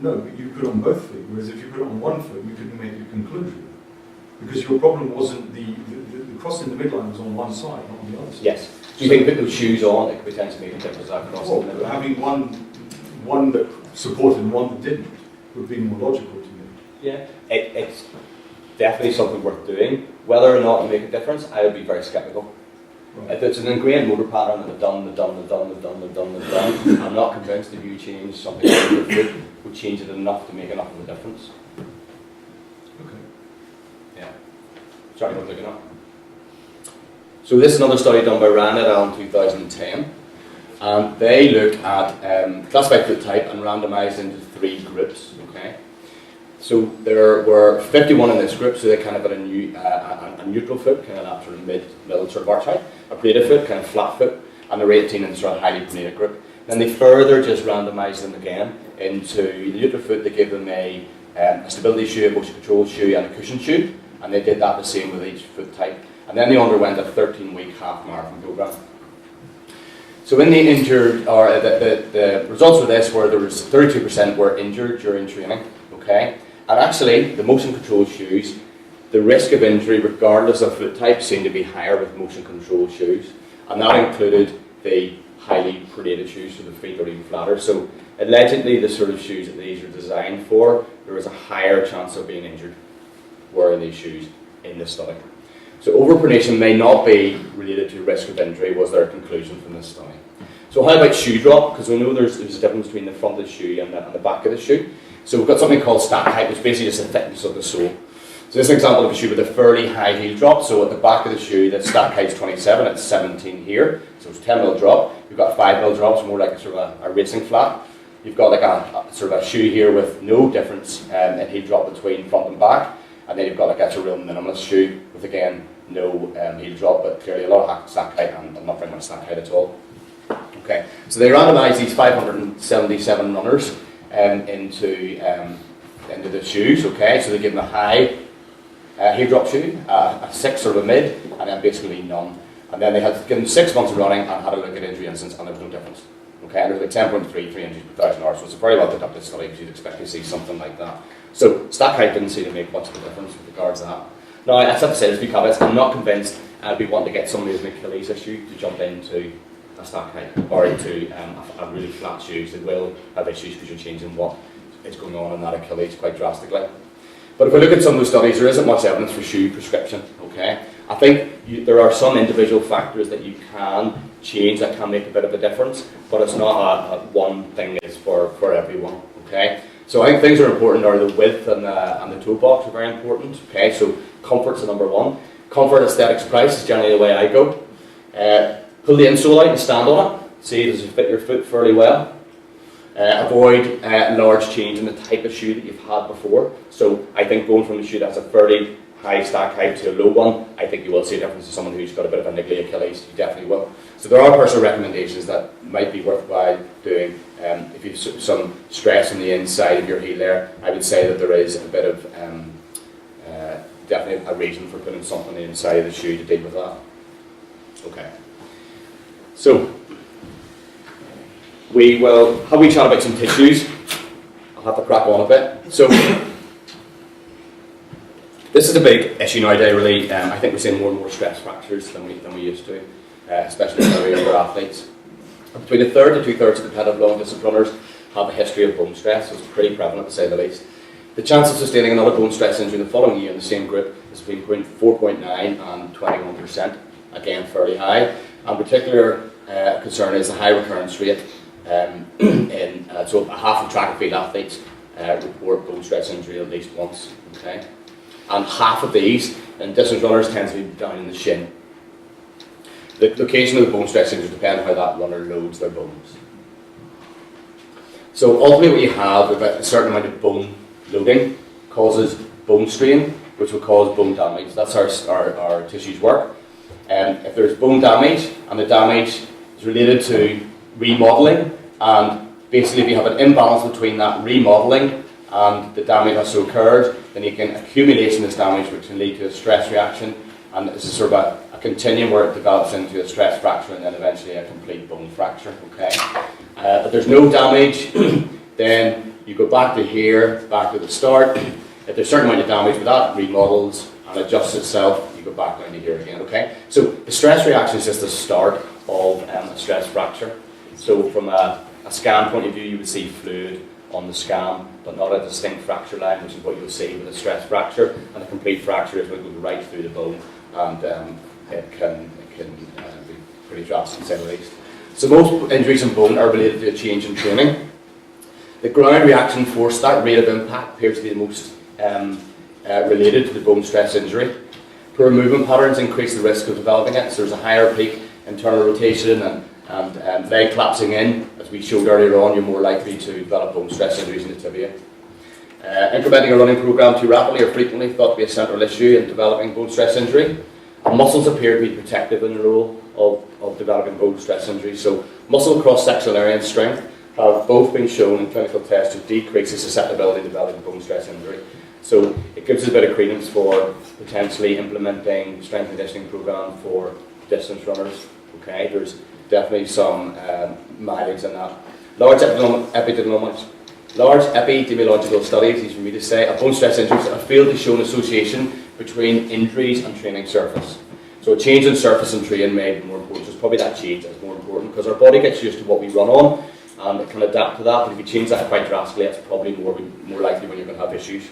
No, but you put it on both feet, whereas if you put it on one foot, you couldn't make a conclusion. Because your problem wasn't the crossing the midline was on one side, not on the other side.
Yes. Do you think putting those shoes on, it could potentially make a difference across the middle?
Having one that supported and one that didn't would be more logical to me.
Yeah. It's definitely something worth doing. Whether or not it make a difference, I would be very sceptical.
Right.
If it's an ingrained motor pattern that they've done, I'm not convinced if you change something about your foot would change it enough to make enough of a difference.
Okay.
Yeah. Sorry, what looking at. So this is another study done by Rand et al. In 2010. And they looked at classified foot type and randomized into 3 groups. Okay. So there were 51 in this group, so they kind of had a neutral foot, kind of that sort of middle sort of arch height, a braided foot, kind of flat foot, and there were 18 in the sort of highly pronated group. Then they further just randomised them again into the neutral foot. They gave them a stability shoe, a motion control shoe, and a cushion shoe, and they did that the same with each foot type. And then they underwent a 13-week half marathon program. So in the injured, or the results for this were there was 32% were injured during training. Okay. And actually, the motion control shoes, the risk of injury, regardless of foot type, seemed to be higher with motion control shoes. And that included the highly pronated shoes, so the feet are even flatter. So allegedly, the sort of shoes that these are designed for, there was a higher chance of being injured wearing these shoes in this study. So overpronation may not be related to risk of injury, was their conclusion from this study. So how about shoe drop? Because we know there's a difference between the front of the shoe and the back of the shoe. So we've got something called stack height, which basically is the thickness of the sole. So this is an example of a shoe with a fairly high heel drop. So at the back of the shoe, the stack height's 27, it's 17 here. So it's 10 mil drop. You've got a 5 mil drop, so more like a sort of a racing flat. You've got like a sort of a shoe here with no difference in heel drop between front and back. And then you've got like a real minimalist shoe with, again, no heel drop, but clearly a lot of stack height and not very much stack height at all. Okay, so they randomised these 577 runners into the shoes. Okay, so they give them a high heel drop shoe, a 6 or a mid, and then basically none. And then they had given them 6 months of running and had a look at injury incidents, and there was no difference. Okay, and there was like 10.3 injuries per 1,000 hours, so it's a very well conducted study because you'd expect to see something like that. So stack height didn't seem to make much of a difference with regards to that. Now, I have to say, there's a few caveats. I'm not convinced I'd be wanting to get somebody with an Achilles issue to jump into a stack height or into a really flat shoes. They will have issues because you're changing what is going on in that Achilles quite drastically. But if we look at some of the studies, there isn't much evidence for shoe prescription. Okay, I think there are some individual factors that you can change that can make a bit of a difference, but it's not a one thing is for everyone. Okay, so I think things are important. Are the width and the toe box are very important. Okay, so comfort's the number one. Comfort, aesthetics, price is generally the way I go. Pull the insole out and stand on it. See, does it fit your foot fairly well? Avoid large change in the type of shoe that you've had before. So I think going from a shoe that's a fairly high stack height to a low one, I think you will see a difference to someone who's got a bit of a niggly Achilles. You definitely will. So there are personal recommendations that might be worthwhile doing. If you've some stress on the inside of your heel there, I would say that there is a bit of definitely a reason for putting something on the inside of the shoe to deal with that. Okay. So we will have we chat about some tissues. I'll have to crack on a bit. So this is a big issue nowadays. Really, I think we're seeing more and more stress fractures than we used to, especially in our younger athletes. Between a third to 2/3 of competitive long distance runners have a history of bone stress, so it's pretty prevalent to say the least. The chance of sustaining another bone stress injury the following year in the same group is between 4.9 and 21%, again fairly high. And particular concern is the high recurrence rate. So half of track and field athletes report bone stress injury at least once. Okay, and half of these and distance runners tend to be down in the shin. The location of the bone stress injuries depend on how that runner loads their bones. So ultimately what you have is that a certain amount of bone loading causes bone strain, which will cause bone damage. That's how our tissues work. If there's bone damage, and the damage is related to remodeling, and basically if you have an imbalance between that remodeling and the damage that's occurred, then you can accumulation of this damage, which can lead to a stress reaction, and this is sort of a continuum where it develops into a stress fracture and then eventually a complete bone fracture. Okay, if there's no damage, then you go back to here, back to the start. If there's a certain amount of damage, but that remodels and adjusts itself, you go back down to here again. Okay, so the stress reaction is just the start of a stress fracture. So from a scan point of view, you would see fluid on the scan, but not a distinct fracture line, which is what you'll see with a stress fracture. And a complete fracture is when it goes right through the bone, and it can be pretty drastic, to say the least. So most injuries in bone are related to a change in training. The ground reaction force, that rate of impact, appears to be the most related to the bone stress injury. Poor movement patterns increase the risk of developing it, so there's a higher peak internal rotation and leg collapsing in. As we showed earlier on, you're more likely to develop bone stress injuries in the tibia. Implementing a running program too rapidly or frequently thought to be a central issue in developing bone stress injury. Muscles appear to be protective in the role of developing bone stress injury. So muscle cross-sectional area and strength have both been shown in clinical tests to decrease the susceptibility to developing bone stress injury. So it gives us a bit of credence for potentially implementing strength and conditioning program for distance runners. Okay, there's definitely some mileage in that. Large epidemiological studies, easy for me to say, of bone stress injuries have failed to show an association between injuries and training surface. So a change in surface and training may be more important. So it's probably that change that's more important, because our body gets used to what we run on and it can adapt to that. But if you change that quite drastically, it's probably more likely when you're going to have issues.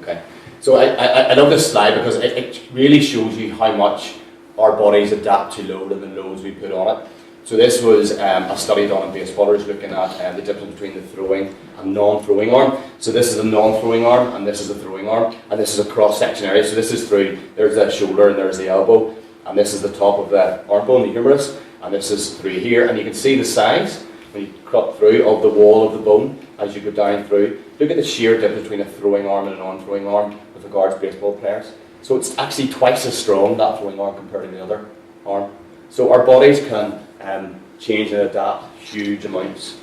Okay, so I love this slide because it really shows you how much our bodies adapt to load and the loads we put on it. So this was a study done on baseballers looking at the difference between the throwing and non-throwing arm. So this is a non-throwing arm and this is a throwing arm, and this is a cross-section area. So this is through, there's the shoulder and there's the elbow, and this is the top of the arm bone, the humerus, and this is through here. And you can see the size when you cut through of the wall of the bone as you go down through. Look at the sheer difference between a throwing arm and a non-throwing arm with regards to baseball players. So it's actually twice as strong, that throwing arm, compared to the other arm. So our bodies can change and adapt huge amounts.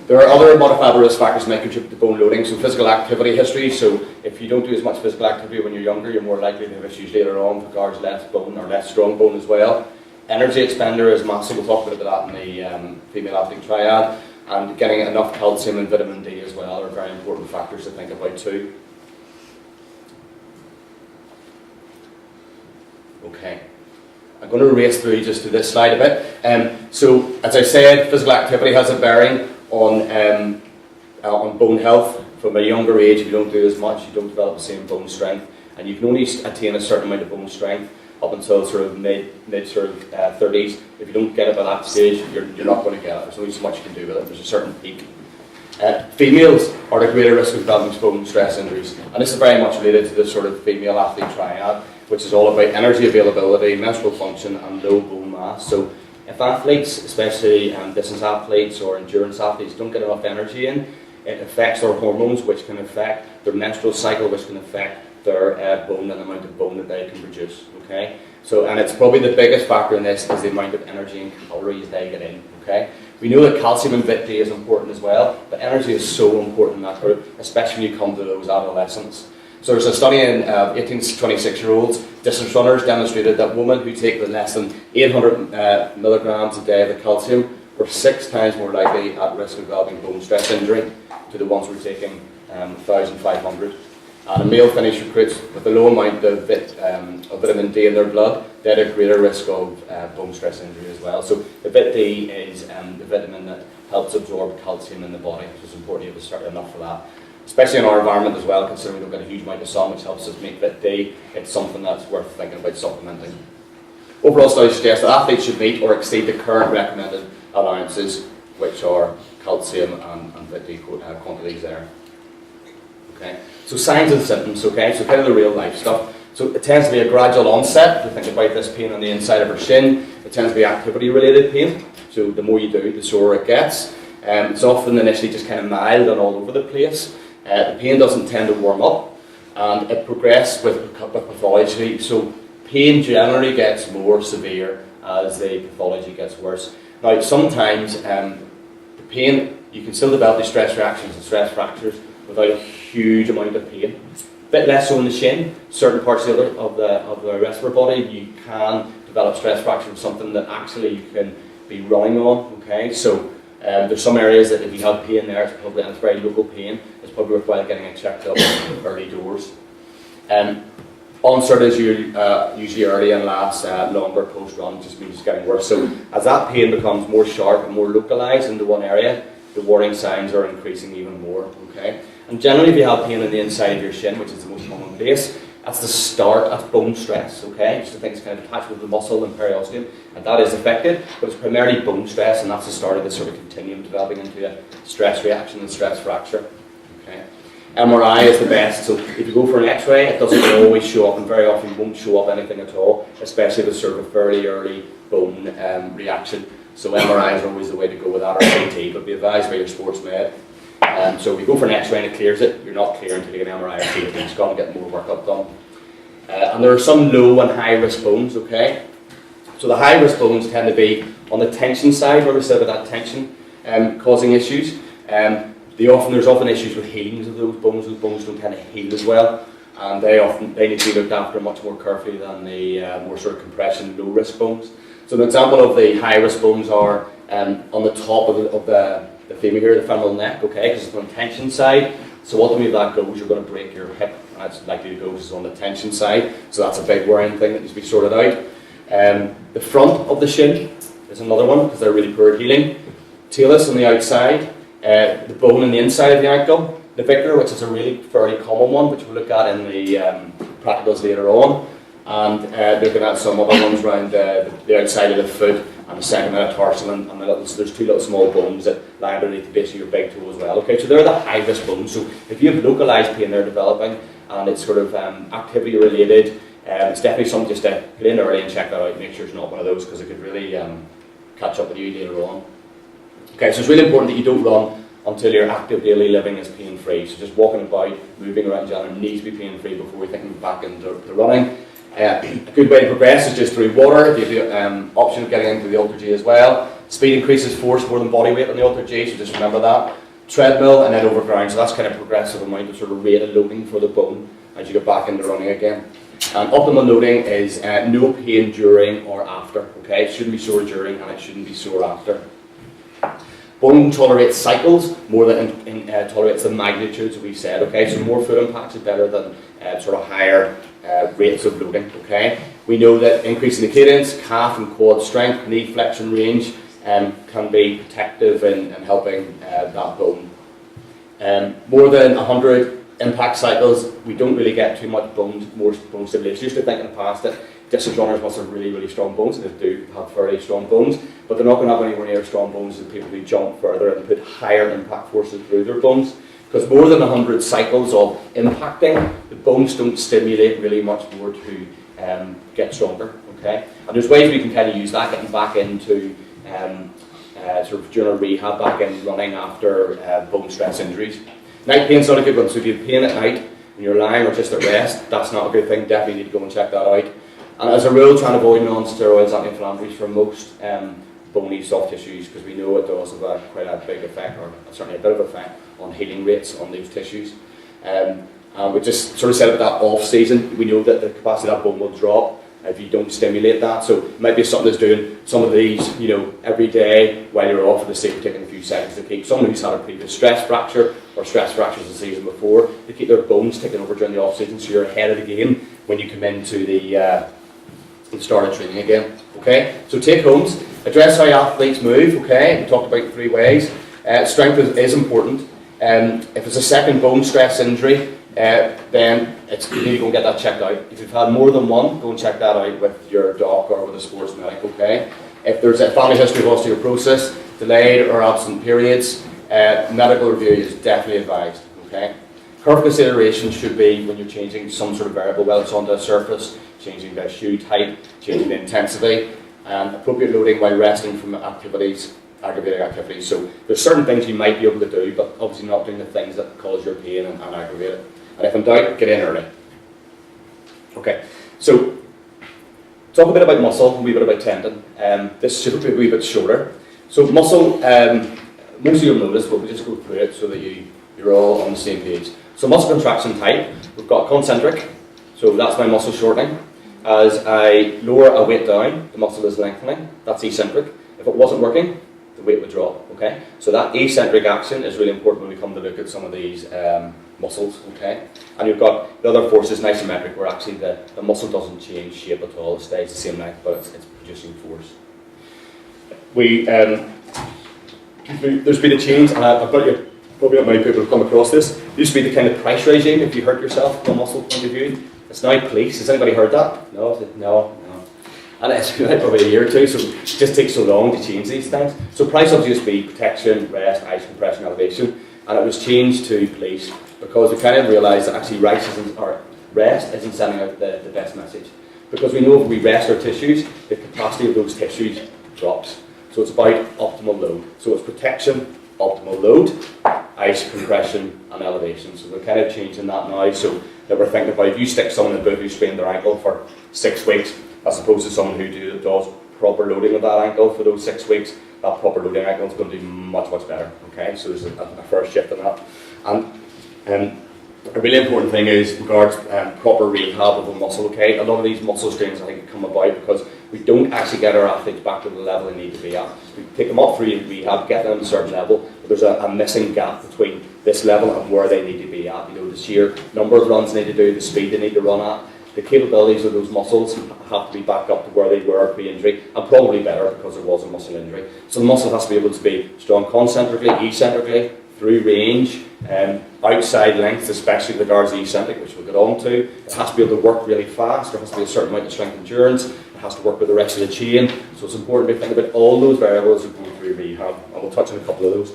There are other modifiable risk factors that may contribute to bone loading. So physical activity history. So if you don't do as much physical activity when you're younger, you're more likely to have issues later on with regards to less bone or less strong bone as well. Energy expenditure is massive. We'll talk about that in the female athlete triad. And getting enough calcium and vitamin D as well are very important factors to think about too. Okay, I'm going to race through just to this slide a bit. So, as I said, physical activity has a bearing on bone health. From a younger age, if you don't do as much, you don't develop the same bone strength, and you can only attain a certain amount of bone strength up until sort of mid 30s. If you don't get it by that stage, you're not going to get it. There's only so much you can do with it. There's a certain peak. Females are at greater risk of developing bone stress injuries, and this is very much related to the sort of female athlete triad, which is all about energy availability, menstrual function, and low bone mass. So if athletes, especially distance athletes or endurance athletes, don't get enough energy in, it affects their hormones, which can affect their menstrual cycle, which can affect their bone and the amount of bone that they can produce. Okay, so and it's probably the biggest factor in this is the amount of energy and calories they get in. Okay, we know that calcium and vitamin D is important as well, but energy is so important in that group, especially when you come to those adolescents. So there's a study in 18 to 26-year-olds, distance runners, demonstrated that women who take less than 800 milligrams a day of the calcium were 6 times more likely at risk of developing bone stress injury to the ones who were taking 1,500. And male Finnish recruits with a low amount of vitamin D in their blood, they had a greater risk of bone stress injury as well. So the vitamin D is the vitamin that helps absorb calcium in the body, so it's important you have enough for that. Especially in our environment as well, considering we don't get a huge amount of sun, which helps us make vitamin D, it's something that's worth thinking about supplementing. Overall studies suggest that athletes should meet or exceed the current recommended allowances, which are calcium and vitamin D quantities there. Okay. So signs and symptoms, okay, so kind of the real life stuff. So it tends to be a gradual onset. If you think about this pain on the inside of our shin, it tends to be activity related pain. So the more you do, the sorer it gets. It's often initially just kind of mild and all over the place. The pain doesn't tend to warm up, and it progresses with pathology. So pain generally gets more severe as the pathology gets worse. Now sometimes the pain, you can still develop these stress reactions and stress fractures without a huge amount of pain. A bit less so in the shin. Certain parts of the rest of our body, you can develop stress fracture with something that actually you can be running on. Okay, so there's some areas that if you have pain there, and it's very local pain, it's probably worthwhile getting it checked out early doors. Onset is usually early and lasts longer post-run, just means it's getting worse. So as that pain becomes more sharp and more localised into one area, the warning signs are increasing even more. Okay, and generally if you have pain on the inside of your shin, which is the most common place, that's the start, that's bone stress. Okay, just the thing is kind of attached with the muscle and periosteum, and that is affected, but it's primarily bone stress, and that's the start of this sort of continuum developing into a stress reaction and stress fracture. Okay. MRI is the best, so if you go for an X-ray, it doesn't always show up, and very often won't show up anything at all, especially with sort of a fairly early bone reaction. So MRI is always the way to go with that, or CT, but be advised by your sports med. So if you go for an X-ray and it clears it, you're not clear until you get an MRI or CT, you've got to get more workup done. And there are some low and high risk bones, okay? So the high risk bones tend to be on the tension side, where we said about that tension causing issues. There's often issues with healings of those bones don't tend to heal as well, and they need to be looked after much more carefully than the more sort of compression low risk bones. So an example of the high risk bones are on the top of the femur here, the femoral neck, okay, because it's on the tension side. So ultimately if that goes, you're going to break your hip, and it's likely to go because it's on the tension side. So that's a big worrying thing that needs to be sorted out. The front of the shin is another one because they're really poor at healing. Talus on the outside. The bone on the inside of the ankle, navicular, which is a really fairly common one, which we'll look at in the practicals later on, and looking at some other ones around the outside of the foot and the second metatarsal, and there's two little small bones that lie underneath the base of your big toe as well. Okay, so they're the high risk bones. So if you have localised pain they're developing and it's sort of activity related, it's definitely something just to get in early and check that out, make sure it's not one of those, because it could really catch up with you later on. Okay, so it's really important that you don't run until your active daily living is pain-free. So just walking about, moving around generally needs to be pain-free before we think of back into the running. A good way to progress is just through water. You have the option of getting into the Ultra G as well. Speed increases force more than body weight on the Ultra G, so just remember that. Treadmill and then over ground, so that's kind of progressive amount of sort of rate of loading for the bone as you get back into running again. And optimal loading is no pain during or after. Okay, it shouldn't be sore during and it shouldn't be sore after. Bone tolerates cycles more than tolerates the magnitudes that we've said. Okay, so more foot impacts is better than sort of higher rates of loading. Okay, we know that increasing the cadence, calf and quad strength, knee flexion range can be protective in helping that bone. More than 100 impact cycles, we don't really get too much more bone stimulation. Used to think in the past that distance runners must have really, really strong bones, and they do have fairly strong bones, but they're not going to have anywhere near strong bones as people who jump further and put higher impact forces through their bones. Because more than 100 cycles of impacting, the bones don't stimulate really much more to get stronger. Okay, and there's ways we can kind of use that, getting back into sort of during a rehab, back in running after bone stress injuries. Night pain's not a good one, so if you have pain at night when you're lying or just at rest, that's not a good thing. Definitely need to go and check that out. And as a rule, try and avoid non-steroids, anti-inflammatories for most bony soft tissues, because we know it does have quite a big effect, or certainly a bit of effect, on healing rates on those tissues. We just sort of said about that off-season, we know that the capacity of that bone will drop if you don't stimulate that. So it might be something that's doing some of these, every day while you're off for the sake of taking a few seconds to keep. Someone who's had a previous stress fracture or stress fractures the season before, they keep their bones taken over during the off-season, so you're ahead of the game when you come into the start of training again. Okay, so take homes, address how athletes move. Okay, we talked about the 3 ways. Strength is important. If it's a second bone stress injury, then you need to go and get that checked out. If you've had more than one, go and check that out with your doc or with a sports medic. Okay, if there's a family history of osteoporosis, delayed or absent periods, medical review is definitely advised. Okay, Perfect consideration should be when you're changing some sort of variable, whether it's onto a surface, changing the shoe type, changing the intensity, and appropriate loading while resting from activities, aggravating activities. So there's certain things you might be able to do, but obviously not doing the things that cause your pain and aggravate it. And if in doubt, get in early. Okay, so talk a bit about muscle, a wee bit about tendon. This should be a wee bit shorter. So muscle, most of you will notice, but we'll just go through it so that you're all on the same page. So muscle contraction type, we've got concentric, so that's my muscle shortening. As I lower a weight down, the muscle is lengthening, that's eccentric. If it wasn't working, the weight would drop, okay? So that eccentric action is really important when we come to look at some of these muscles, okay? And you've got the other force is isometric, where actually the muscle doesn't change shape at all, it stays the same length, but it's producing force. There's been a change, and I've got you, probably not many people have come across this. It used to be the kind of price regime if you hurt yourself from a muscle point of view. It's now police. Has anybody heard that? No. And it's been probably a year or two, so it just takes so long to change these things. So price obviously used to be protection, rest, ice compression, elevation, and it was changed to police because we kind of realised that actually rest isn't sending out the best message. Because we know if we rest our tissues, the capacity of those tissues drops. So it's about optimal load. So it's protection, optimal load, ice compression, and elevation. So we're kind of changing that now. So that we're thinking about if you stick someone in the boot who sprained their ankle for 6 weeks, as opposed to someone who does proper loading of that ankle for those 6 weeks, that proper loading ankle is going to do much, much better. Okay, so there's a first shift in that. And a really important thing is regards proper rehab of a muscle. Okay, a lot of these muscle strains I think come about because we don't actually get our athletes back to the level they need to be at. We take them up through rehab, get them to a certain level, but there's a missing gap between this level and where they need to be at. You know, the sheer number of runs they need to do, the speed they need to run at, the capabilities of those muscles have to be back up to where they were pre-injury, and probably better because there was a muscle injury. So the muscle has to be able to be strong concentrically, eccentrically, through range, outside length, especially with regards to eccentric, which we'll get on to. It has to be able to work really fast, there has to be a certain amount of strength endurance, it has to work with the rest of the chain. So it's important to think about all those variables as we go through rehab, and we'll touch on a couple of those.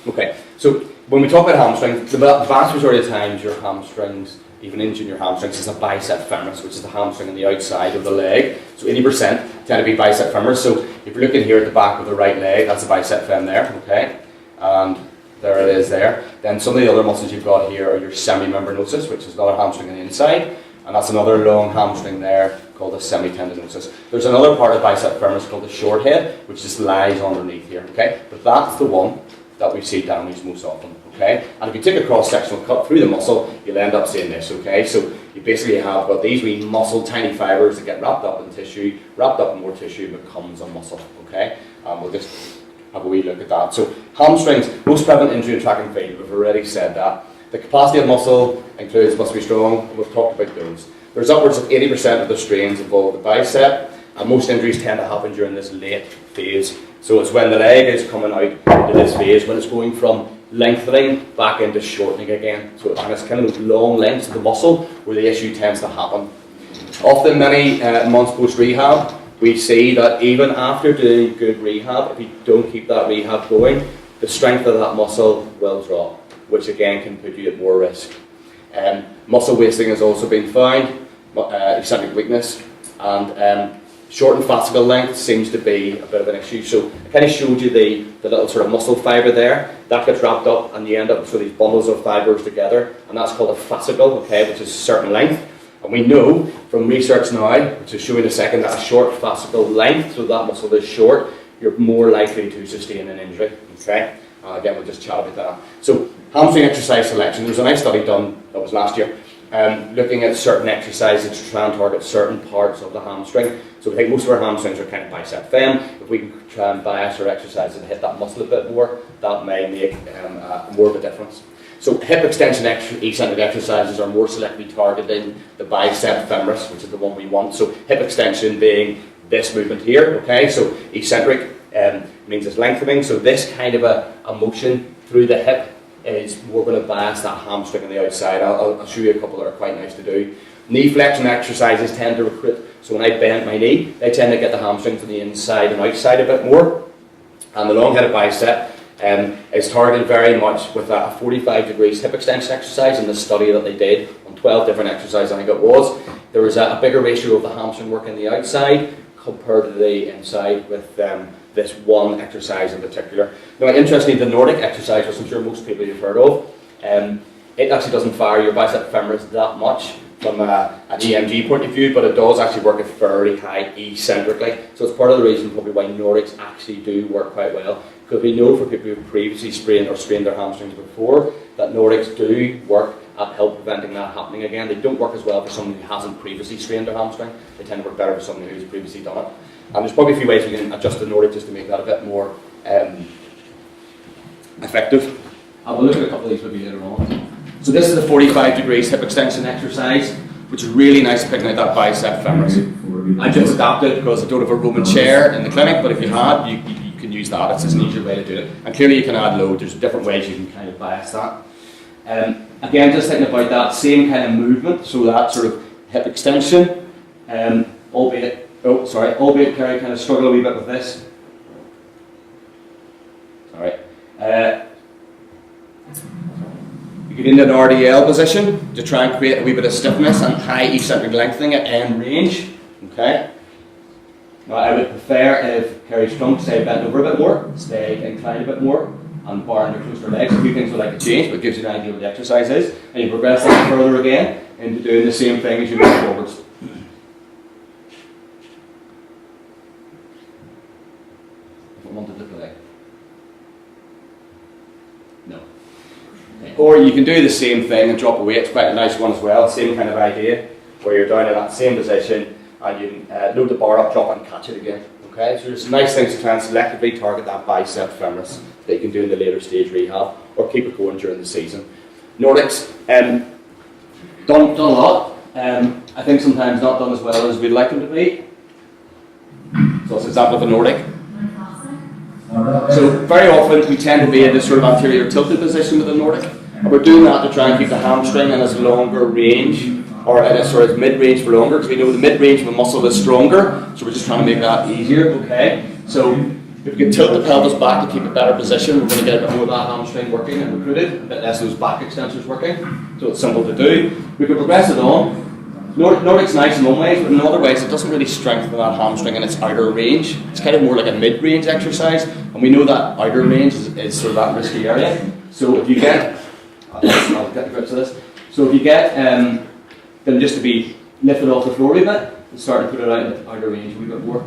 Okay, so when we talk about hamstrings, the vast majority of times your hamstrings, even injuring your hamstrings, is a bicep femoris, which is the hamstring on the outside of the leg. So 80% tend to be bicep femoris. So if you're looking here at the back of the right leg, that's a bicep fem there, okay? And there it is there. Then some of the other muscles you've got here are your semimembranosus, which is another hamstring on the inside, and that's another long hamstring there called the semitendinosus. There's another part of bicep femoris called the short head, which just lies underneath here, okay? But that's the one that we see damaged most often, okay? And if you take a cross-sectional cut through the muscle, you'll end up seeing this, okay? So you basically have got these wee muscle, tiny fibres that get wrapped up in tissue, wrapped up in more tissue, becomes a muscle, okay? We'll just have a wee look at that. So hamstrings, most prevalent injury in track and field, we've already said that. The capacity of muscle includes must be strong, and we've talked about those. There's upwards of 80% of the strains involve the bicep, and most injuries tend to happen during this late phase. So it's when the leg is coming out into this phase, when it's going from lengthening back into shortening again. So and it's kind of those long lengths of the muscle where the issue tends to happen. Often many months post-rehab, we see that even after doing good rehab, if you don't keep that rehab going, the strength of that muscle will drop, which again can put you at more risk. Muscle wasting has also been found, eccentric weakness, and shortened fascicle length seems to be a bit of an issue. So I kind of showed you the little sort of muscle fibre there. That gets wrapped up and you end up with these bundles of fibres together, and that's called a fascicle, okay, which is a certain length. And we know from research now, which is showing in a second, that a short fascicle length, so that muscle is short, you're more likely to sustain an injury, okay? Again, we'll just chat about that. So hamstring exercise selection, there was a nice study done, that was last year, looking at certain exercises to try and target certain parts of the hamstring. So we think most of our hamstrings are kind of bicep fem. If we can try and bias our exercises and hit that muscle a bit more, that may make more of a difference. So hip extension eccentric exercises are more selectively targeting the bicep femoris, which is the one we want. So hip extension being this movement here, okay? So eccentric means it's lengthening. So this kind of a motion through the hip is more going to bias that hamstring on the outside. I'll show you a couple that are quite nice to do. Knee flexion exercises tend to recruit. So when I bend my knee, they tend to get the hamstring to the inside and outside a bit more. And the long-headed bicep
It's targeted very much with a 45 degrees hip extension exercise in the study that they did on 12 different exercises, I think it was. There was a bigger ratio of the hamstring work in the outside compared to the inside with this one exercise in particular. Now, interestingly, the Nordic exercise, which I'm sure most people have heard of, it actually doesn't fire your bicep femoris that much from an EMG point of view, but it does actually work at fairly high eccentrically. So it's part of the reason probably why Nordics actually do work quite well, because we know for people who previously sprained or strained their hamstrings before, that Nordics do work at help preventing that happening again. They don't work as well for someone who hasn't previously strained their hamstring. They tend to work better for someone who's previously done it. And there's probably a few ways we can adjust the Nordic just to make that a bit more effective. And we'll look at a couple of these maybe later on. So this is the 45 degrees hip extension exercise, which is really nice at picking out that bicep femoris. I just adapted because I don't have a Roman chair in the clinic, but if you had, you can use that. It's just an easier way to do it. And clearly you can add load. There's different ways you can kind of bias that. Again, just thinking about that same kind of movement, so that sort of hip extension, albeit Kerry kind of struggle a wee bit with this. Sorry. You get into an RDL position to try and create a wee bit of stiffness and high eccentric lengthening at end range. Okay. Now I would prefer if Kerry's trunk stay bent over a bit more, stay inclined a bit more, and bar under closer legs. A few things would like to change, but it gives you an idea what the exercise is. And you progress that further again into doing the same thing as you move forwards. If I wanted to play. No. Okay. Or you can do the same thing and drop away. It's quite a nice one as well. Same kind of idea, where you're down in that same position and you load the bar up, drop it and catch it again. Okay, so there's some nice things to try and selectively target that bicep femoris that you can do in the later stage rehab, or keep it going during the season. Nordics, done a lot. I think sometimes not done as well as we'd like them to be. So it's an example of a Nordic. So very often we tend to be in this sort of anterior tilted position with a Nordic, and we're doing that to try and keep the hamstring in its longer range, or in its sort of mid-range for longer, because we know the mid-range of a muscle is stronger, so we're just trying to make that easier, okay? So if we can tilt the pelvis back to keep a better position, we're going to get a bit more of that hamstring working and recruited, a bit less of those back extensors working, so it's simple to do. We can progress it on. Nordic's nice in one way, but in other ways it doesn't really strengthen that hamstring in its outer range. It's kind of more like a mid-range exercise, and we know that outer range is sort of that risky area. So if you get, I'll get the grips of this, so if you get them just to be lifted off the floor a wee bit and start to put it out in the outer range a wee bit more.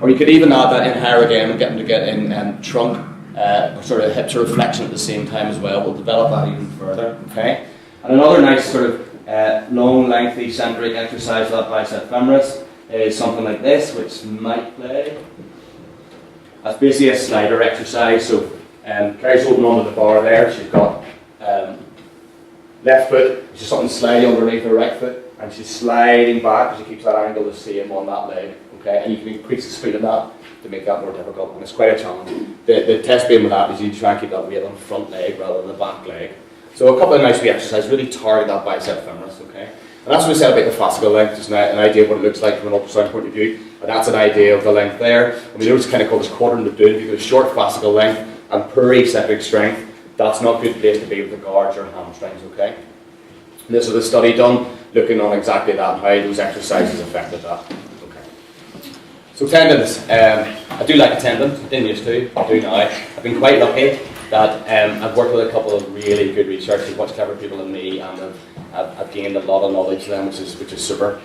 Or you could even add that in higher again and get them to get in trunk or sort of hip sort of flexion at the same time as well. We'll develop that even further, okay? And another nice sort of long, lengthy, eccentric exercise for that bicep femoris is something like this, which might play. That's basically a slider exercise. So Kerry's holding onto the bar there. She's got left foot, which is something sliding underneath her right foot, and she's sliding back because she keeps that angle the same on that leg. Okay, and you can increase the speed of that to make that more difficult, and it's quite a challenge. The test being with that is you try and keep that weight on the front leg rather than the back leg. So a couple of nice wee exercises really target that bicep femoris. Okay, and that's what we said about the fascicle length. Just an idea of what it looks like from an ultrasound point of view, and that's an idea of the length there. And we know it's kind of called this quadrant of doom. If you've got a short fascicle length and poor eccentric strength, that's not a good place to be with the guards or hamstrings, okay? And this was a study done looking on exactly that, how those exercises affected that. Okay. So tendons, I do like a tendon, I didn't used to, I do now. I've been quite lucky that I've worked with a couple of really good researchers, much cleverer people than me, and I've gained a lot of knowledge from them, which is super.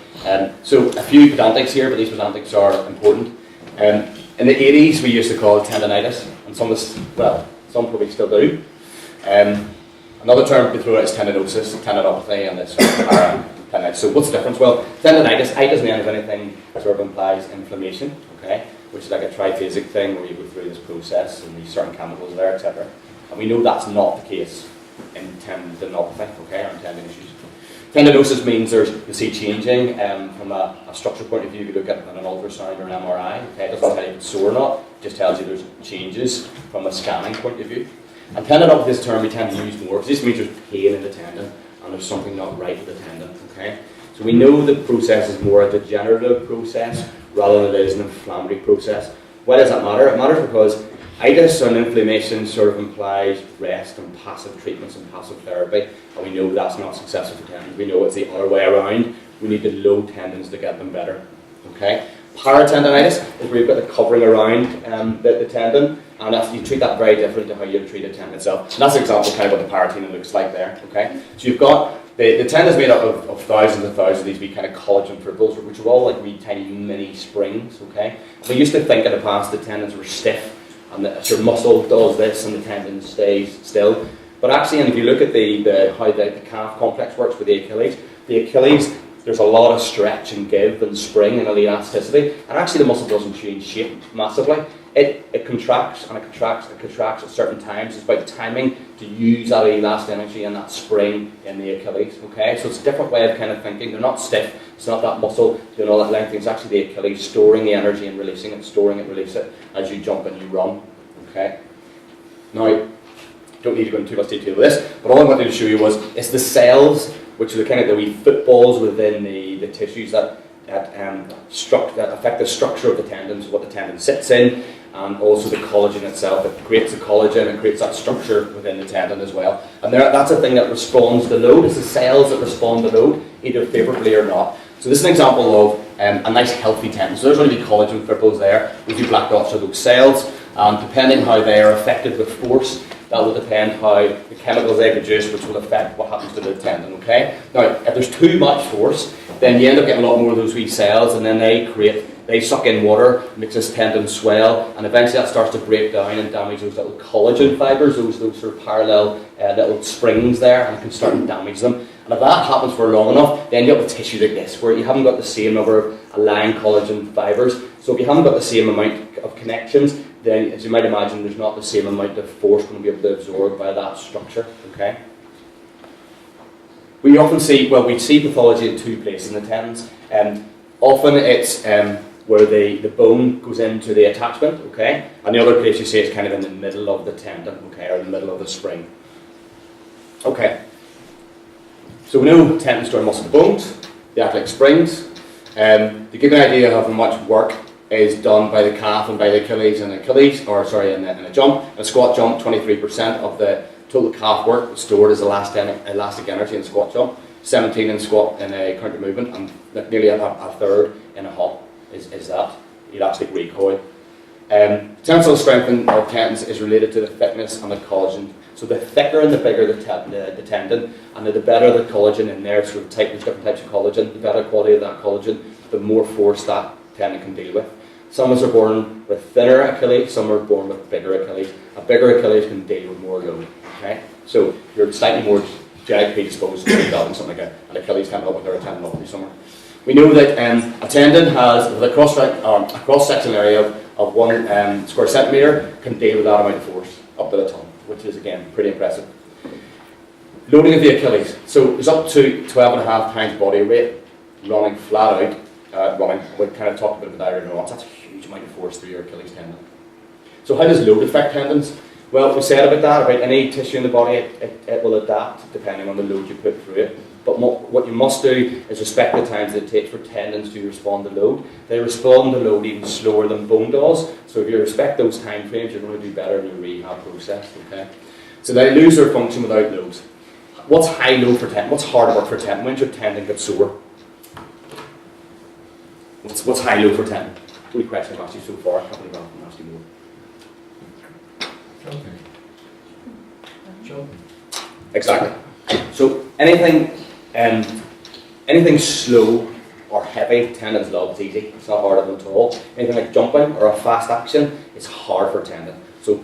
So a few pedantics here, but these pedantics are important. In the 80s we used to call it tendonitis, and some probably still do. Another term we throw out is tendinosis, tendinopathy, and this tendinitis. So what's the difference? Well, tendonitis, itis in the end of anything sort of implies inflammation, okay, which is like a triphasic thing where you go through this process and these certain chemicals there, etc. And we know that's not the case in tendinopathy, okay, or in tendon issues. Tendinosis means you see changing from a structural point of view. If you look at an ultrasound or an MRI, okay, it doesn't tell you if it's sore or not, it just tells you there's changes from a scanning point of view. And tendinopathy, this term we tend to use more because this means there's pain in the tendon and there's something not right with the tendon, okay? So we know the process is more a degenerative process rather than it is an inflammatory process. Why does that matter? It matters because
Itis and inflammation sort of implies rest and passive treatments and passive therapy, and we know that's not successful for tendons. We know it's the other way around. We need to load tendons to get them better. Okay? Paratendinitis is where you've got the covering around the tendon, and you treat that very different to how you treat a tendon itself. And that's an example kind of what the paratendon looks like there. Okay? So you've got the tendon is made up of thousands and thousands of these wee kind of collagen fibrils, which are all like wee tiny mini springs. Okay? We used to think in the past the tendons were stiff, and your muscle does this and the tendon stays still. But actually, and if you look at how the calf complex works with the Achilles, there's a lot of stretch and give and spring and elasticity, and actually the muscle doesn't change shape massively. It contracts and it contracts and it contracts at certain times. It's about timing to use that elastic energy and that spring in the Achilles. Okay, so it's a different way of kind of thinking. They're not stiff. It's not that muscle doing all that length. It's actually the Achilles storing the energy and releasing it, storing it, release it as you jump and you run. Okay. Now, don't need to go into too much detail with this, but all I wanted to show you was it's the cells, which are the kind of the wee footballs within the tissues that affect the structure of the tendons, what the tendon sits in, and also the collagen itself. It creates the collagen and creates that structure within the tendon as well. And that's a thing that responds to load. It's the cells that respond to load, either favourably or not. So this is an example of a nice healthy tendon. So there's going to be collagen fibrils there. The two black dots are those cells, and depending how they are affected with force, that will depend how the chemicals they produce, which will affect what happens to the tendon. Okay. Now, if there's too much force, then you end up getting a lot more of those wee cells, and then they suck in water, makes this tendon swell, and eventually that starts to break down and damage those little collagen fibers, those sort of parallel little springs there, and it can start to damage them. And if that happens for long enough, then you end up with tissue like this, where you haven't got the same number of aligned collagen fibers. So if you haven't got the same amount of connections, then, as you might imagine, there's not the same amount of force going to be able to absorb by that structure. Okay. We often see pathology in two places in the tendons. Often it's where the bone goes into the attachment, okay, and the other place you see is kind of in the middle of the tendon, okay, or in the middle of the spring. Okay. So we know tendons join muscle to bones, they act like springs. To give you an idea of how much work is done by the calf and by the Achilles in a jump. In a squat jump, 23% of the total calf work is stored as elastic energy in squat jump, 17 in squat in a counter movement, and nearly a third in a hop is that elastic recoil. Tensile strength of tendons is related to the thickness and the collagen. So the thicker and the bigger the tendon, and the better the collagen in there, sort of there's different types of collagen, the better quality of that collagen, the more force that tendon can deal with. Some of us are born with thinner Achilles, some are born with bigger Achilles. A bigger Achilles can deal with more load. Okay? So you're slightly more genetically predisposed to developing something like an Achilles tendon up or a tendinopathy somewhere. We know that a tendon has a cross-section area of 1 square centimetre can deal with that amount of force, up to a ton, which is again pretty impressive. Loading of the Achilles. So it's up to 12.5 times body weight running flat out. We kind of talked a bit about that. That's a huge amount of force through your Achilles tendon. So how does load affect tendons? Well, we said about any tissue in the body, it will adapt depending on the load you put through it. But what you must do is respect the times it takes for tendons to respond to load. They respond to load even slower than bone does. So if you respect those time frames, you're going to do better in your rehab process. Okay. So they lose their function without loads. What's high load for tendon? What's hard work for tendon? When does your tendon get sore? What's high load for tendon? Only question I've asked you so far. I can't believe I haven't asked you more.
Jumping.
Exactly. So anything slow or heavy, tendons love. It's easy. It's not hard at all. Anything like jumping or a fast action, it's hard for tendon. So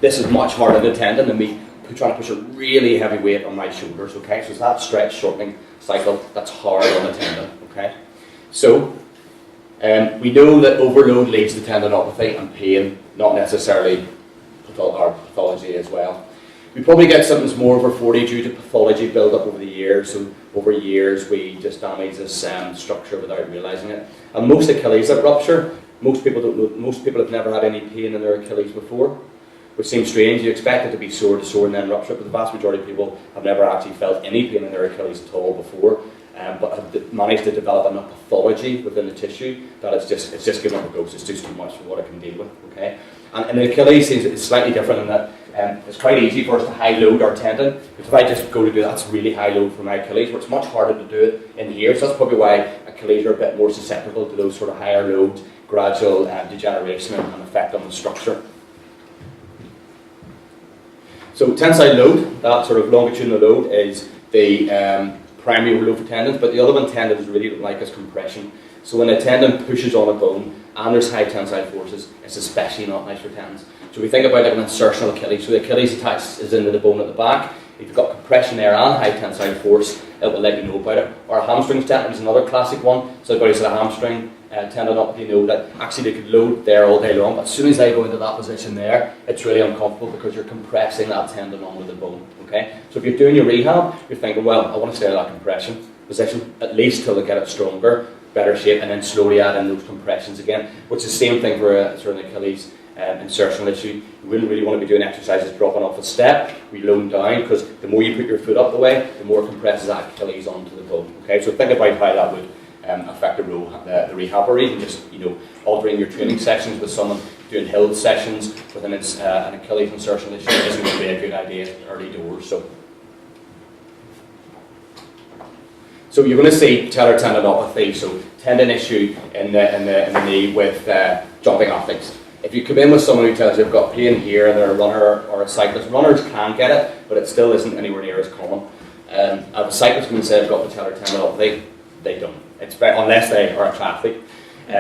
this is much harder than tendon than me trying to push a really heavy weight on my shoulders. Okay, so it's that stretch shortening cycle that's hard on the tendon. Okay, so we know that overload leads to tendinopathy and pain, not necessarily pathology as well. We probably get something that's more over 40 due to pathology build up over the years. So over years we just damage this structure without realising it. And most Achilles that rupture, most people don't know, most people have never had any pain in their Achilles before, which seems strange. You expect it to be sore and then rupture, but the vast majority of people have never actually felt any pain in their Achilles at all before. but have managed to develop enough pathology within the tissue that it's just giving up a ghost. It's just too much for what it can deal with. Okay, and the Achilles is slightly different in that it's quite easy for us to high load our tendon. If I just go to do that's really high load for my Achilles, where it's much harder to do it in here. So that's probably why Achilles are a bit more susceptible to those sort of higher loads, gradual degeneration and effect on the structure. So tensile load, that sort of longitudinal load, is the primary load for tendons, but the other one tendons really don't like is compression. So when a tendon pushes on a bone and there's high tensile forces, it's especially not nice for tendons. So we think about like an insertional Achilles. So the Achilles is into the bone at the back. If you've got compression there and high tensile force, it will let you know about it. Or a hamstring tendon is another classic one. So everybody's got a hamstring tendinopathy, know that actually they could load there all day long, but as soon as they go into that position there, it's really uncomfortable because you're compressing that tendon onto the bone. Okay, so if you're doing your rehab, you're thinking, well, I want to stay in that compression position at least till they get it stronger, better shape, and then slowly add in those compressions again. Which is the same thing for a sort of an Achilles insertional issue. You wouldn't really want to be doing exercises dropping off a step, reloading down, because the more you put your foot up the way, the more it compresses that Achilles onto the bone. Okay, so think about how that would affect the rehab, or even just altering your training sessions with someone doing hill sessions with an Achilles insertional issue isn't going to be a good idea early doors. So you're going to see patellar tendinopathy, so tendon issue in the knee with jumping athletes. If you come in with someone who tells you they've got pain here and they're a runner or a cyclist, runners can get it, but it still isn't anywhere near as common. If a cyclist can say they've got patellar tendinopathy, they don't. It's unless they are a triathlete,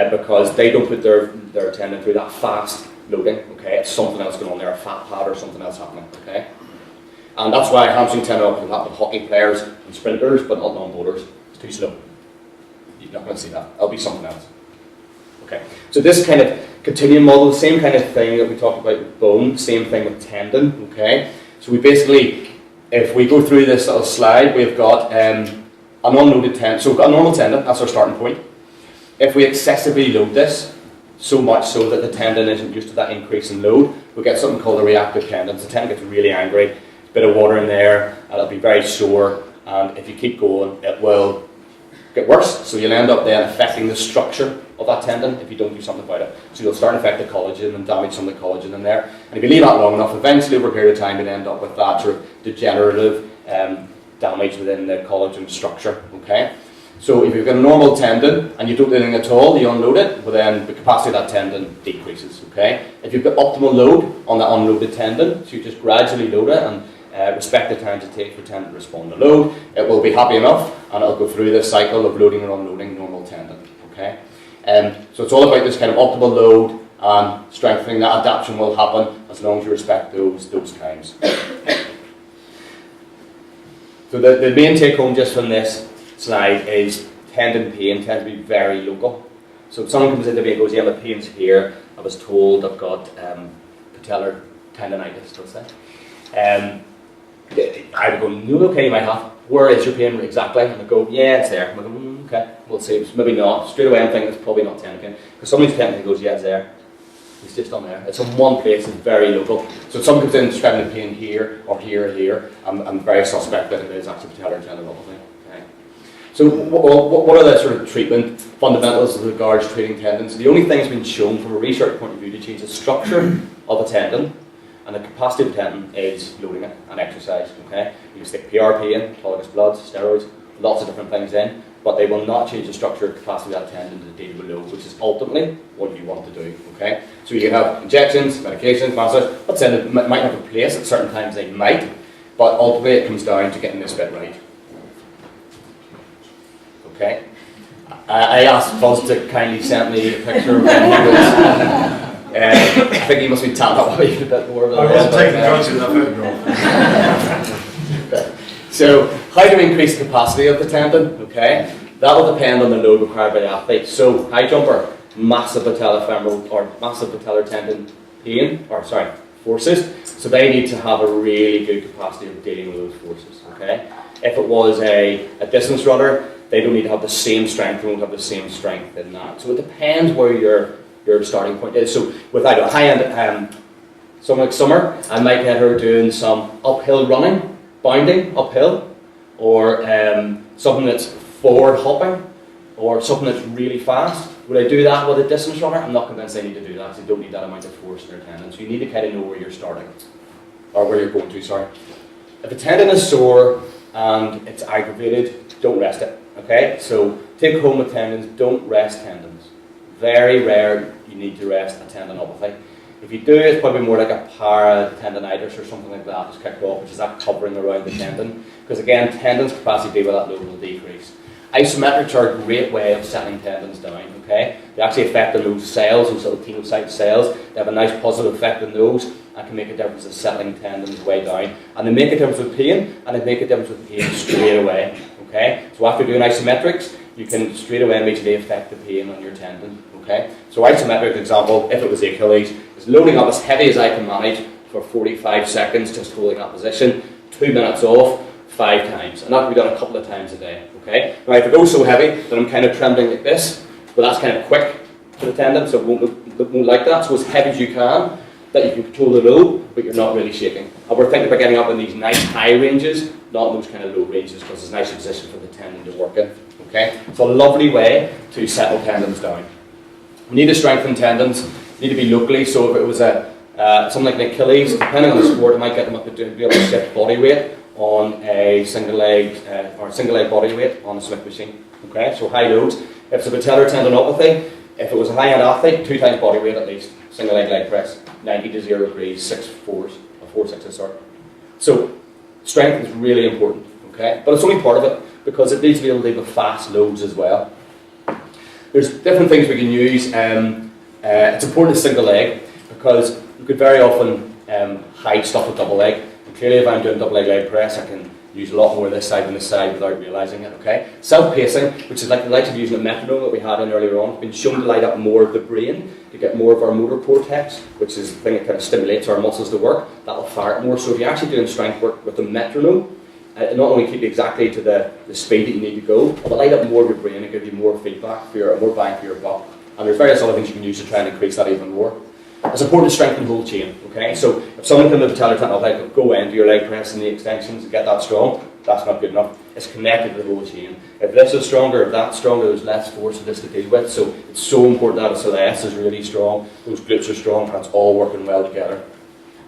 because they don't put their tendon through that fast loading. Okay, it's something else going on there, a fat pad or something else happening. Okay, and that's why hamstring tendinopathy will happen with hockey players and sprinters, but not non-bowlers. It's too slow. You're not going to see that. It'll be something else. Okay, so this kind of continuum model, same kind of thing that we talked about with bone, same thing with tendon. Okay, so we basically, if we go through this little slide, we've got an unloaded tendon. So we've got a normal tendon, that's our starting point. If we excessively load this, so much so that the tendon isn't used to that increase in load, we get something called a reactive tendon. The tendon gets really angry, a bit of water in there, and it'll be very sore, and if you keep going, it will get worse. So you'll end up then affecting the structure of that tendon if you don't do something about it. So you'll start to affect the collagen and damage some of the collagen in there. And if you leave that long enough, eventually over a period of time, you'll end up with that sort of degenerative damage within the collagen structure. Okay. So if you've got a normal tendon and you don't do anything at all, you unload it, well then the capacity of that tendon decreases. Okay. If you've got optimal load on that unloaded tendon, so you just gradually load it and respect the time it takes for the tendon to respond to load, it will be happy enough and it'll go through this cycle of loading and unloading normal tendon. Okay. So it's all about this kind of optimal load and strengthening. That adaptation will happen as long as you respect those times. So the main take home just from this slide is tendon pain tends to be very local. So if someone comes into me and goes, yeah, my pain's here, I was told I've got patellar tendonitis, let's say. I would go, no, okay, you might have. Where is your pain exactly? And I go, yeah, it's there. I'm like, okay, we'll see. It's maybe not. Straight away I'm thinking it's probably not tendon pain. Because somebody's tendon goes, yeah, it's there. It's just on there. It's in one place, it's very local. So if someone comes in describing the pain here or here or here, I'm very suspect that it is actually patellar tendinopathy. Okay. So what are the sort of treatment fundamentals with regards to treating tendons? The only thing that's been shown from a research point of view to change the structure of a tendon and the capacity of the tendon is loading it and exercise. Okay, you can stick PRP in, autologous bloods, steroids, lots of different things in, but they will not change the structure and capacity of that tendon to deal with load, which is ultimately what you want to do. Okay, so you can have injections, medications, massage. Let's say it might have a place at certain times. They might, but ultimately it comes down to getting this bit right. Okay, I asked Fuzz to kindly send me a picture of when he was. I think he must be tanned up a bit more.
I wasn't taking drugs in that photograph.
Okay. So, how do we increase the capacity of the tendon? Okay, that will depend on the load required by the athlete. So, high jumper, massive patellofemoral or massive patellar tendon pain, or sorry, forces. So they need to have a really good capacity of dealing with those forces. Okay. If it was a distance runner, they don't need to have the same strength. They won't have the same strength in that. So it depends where your starting point is. So with a high-end, someone like Summer, I might get her doing some uphill running, bounding uphill, or something that's
forward hopping or something that's really fast. Would I do that with a distance runner? I'm not convinced I need to do that, because you don't need that amount of force in your tendon. So you need to kind of know where you're starting, or where you're going to, sorry. If a tendon is sore and it's aggravated, don't rest it, okay? So take home with tendons, don't rest tendons. Very rare you need to rest a tendinopathy. If you do, it's probably more like a paratendinitis or something like that that's kicked off, which is that covering around the tendon. Because again, tendons' capacity to deal with that load will decrease. Isometrics are a great way of settling tendons down, okay? They actually affect those cells, those little tenocyte cells. They have a nice positive effect on those and can make a difference in settling tendons way down. And they make a difference with pain, and they make a difference with pain straight away, okay? So after doing isometrics, you can straight away immediately affect the pain on your tendon, okay? So isometric example, if it was the Achilles, is loading up as heavy as I can manage for 45 seconds, just holding that position, 2 minutes off, 5 times. And that can be done a couple of times a day, okay? Now if it goes so heavy that I'm kind of trembling like this, well that's kind of quick for the tendon, so it won't like that. So as heavy as you can, that you can control the load, but you're not really shaking. And we're thinking about getting up in these nice high ranges, not in those kind of low ranges, because it's a nice position for the tendon to work in, okay? It's a lovely way to settle tendons down. We need to strengthen tendons, need to be locally, so if it was something like an Achilles, depending on the sport, it might get them up to be able to shift body weight on a single leg body weight on a Smith machine. Okay, so high loads. If it's a patellar tendinopathy, if it was a high-end athlete, 2 times body weight at least. Single leg press, 90 to 0 degrees, 6 4s, or 4 6s, sorry. So strength is really important. Okay, but it's only part of it, because it needs to be able to deal with fast loads as well. There's different things we can use. It's important to single leg, because you could very often hide stuff with double leg. And clearly if I'm doing double leg press, I can use a lot more this side than this side without realising it, okay? Self-pacing, which is like the likes of using a metronome that we had in earlier on, has been shown to light up more of the brain, to get more of our motor cortex, which is the thing that kind of stimulates our muscles to work. That'll fire it more. So if you're actually doing strength work with a metronome, it not only keep you exactly to the speed that you need to go, but it'll light up more of your brain and give you more feedback, more bang for your buck. And there's various other things you can use to try and increase that even more. It's important to strengthen the whole chain, okay? So if someone can patellar tendon, go in, do your leg press and the extensions and get that strong, that's not good enough. It's connected to the whole chain. If this is stronger, if that's stronger, there's less force for this to deal with. So it's so important that the S is really strong, those glutes are strong, and it's all working well together.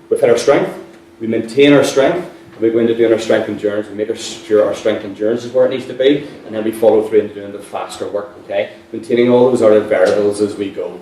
We've hit our strength, we maintain our strength, and we go into doing our strength endurance, we make sure our strength endurance is where it needs to be, and then we follow through into doing the faster work, okay? Maintaining all those other variables as we go.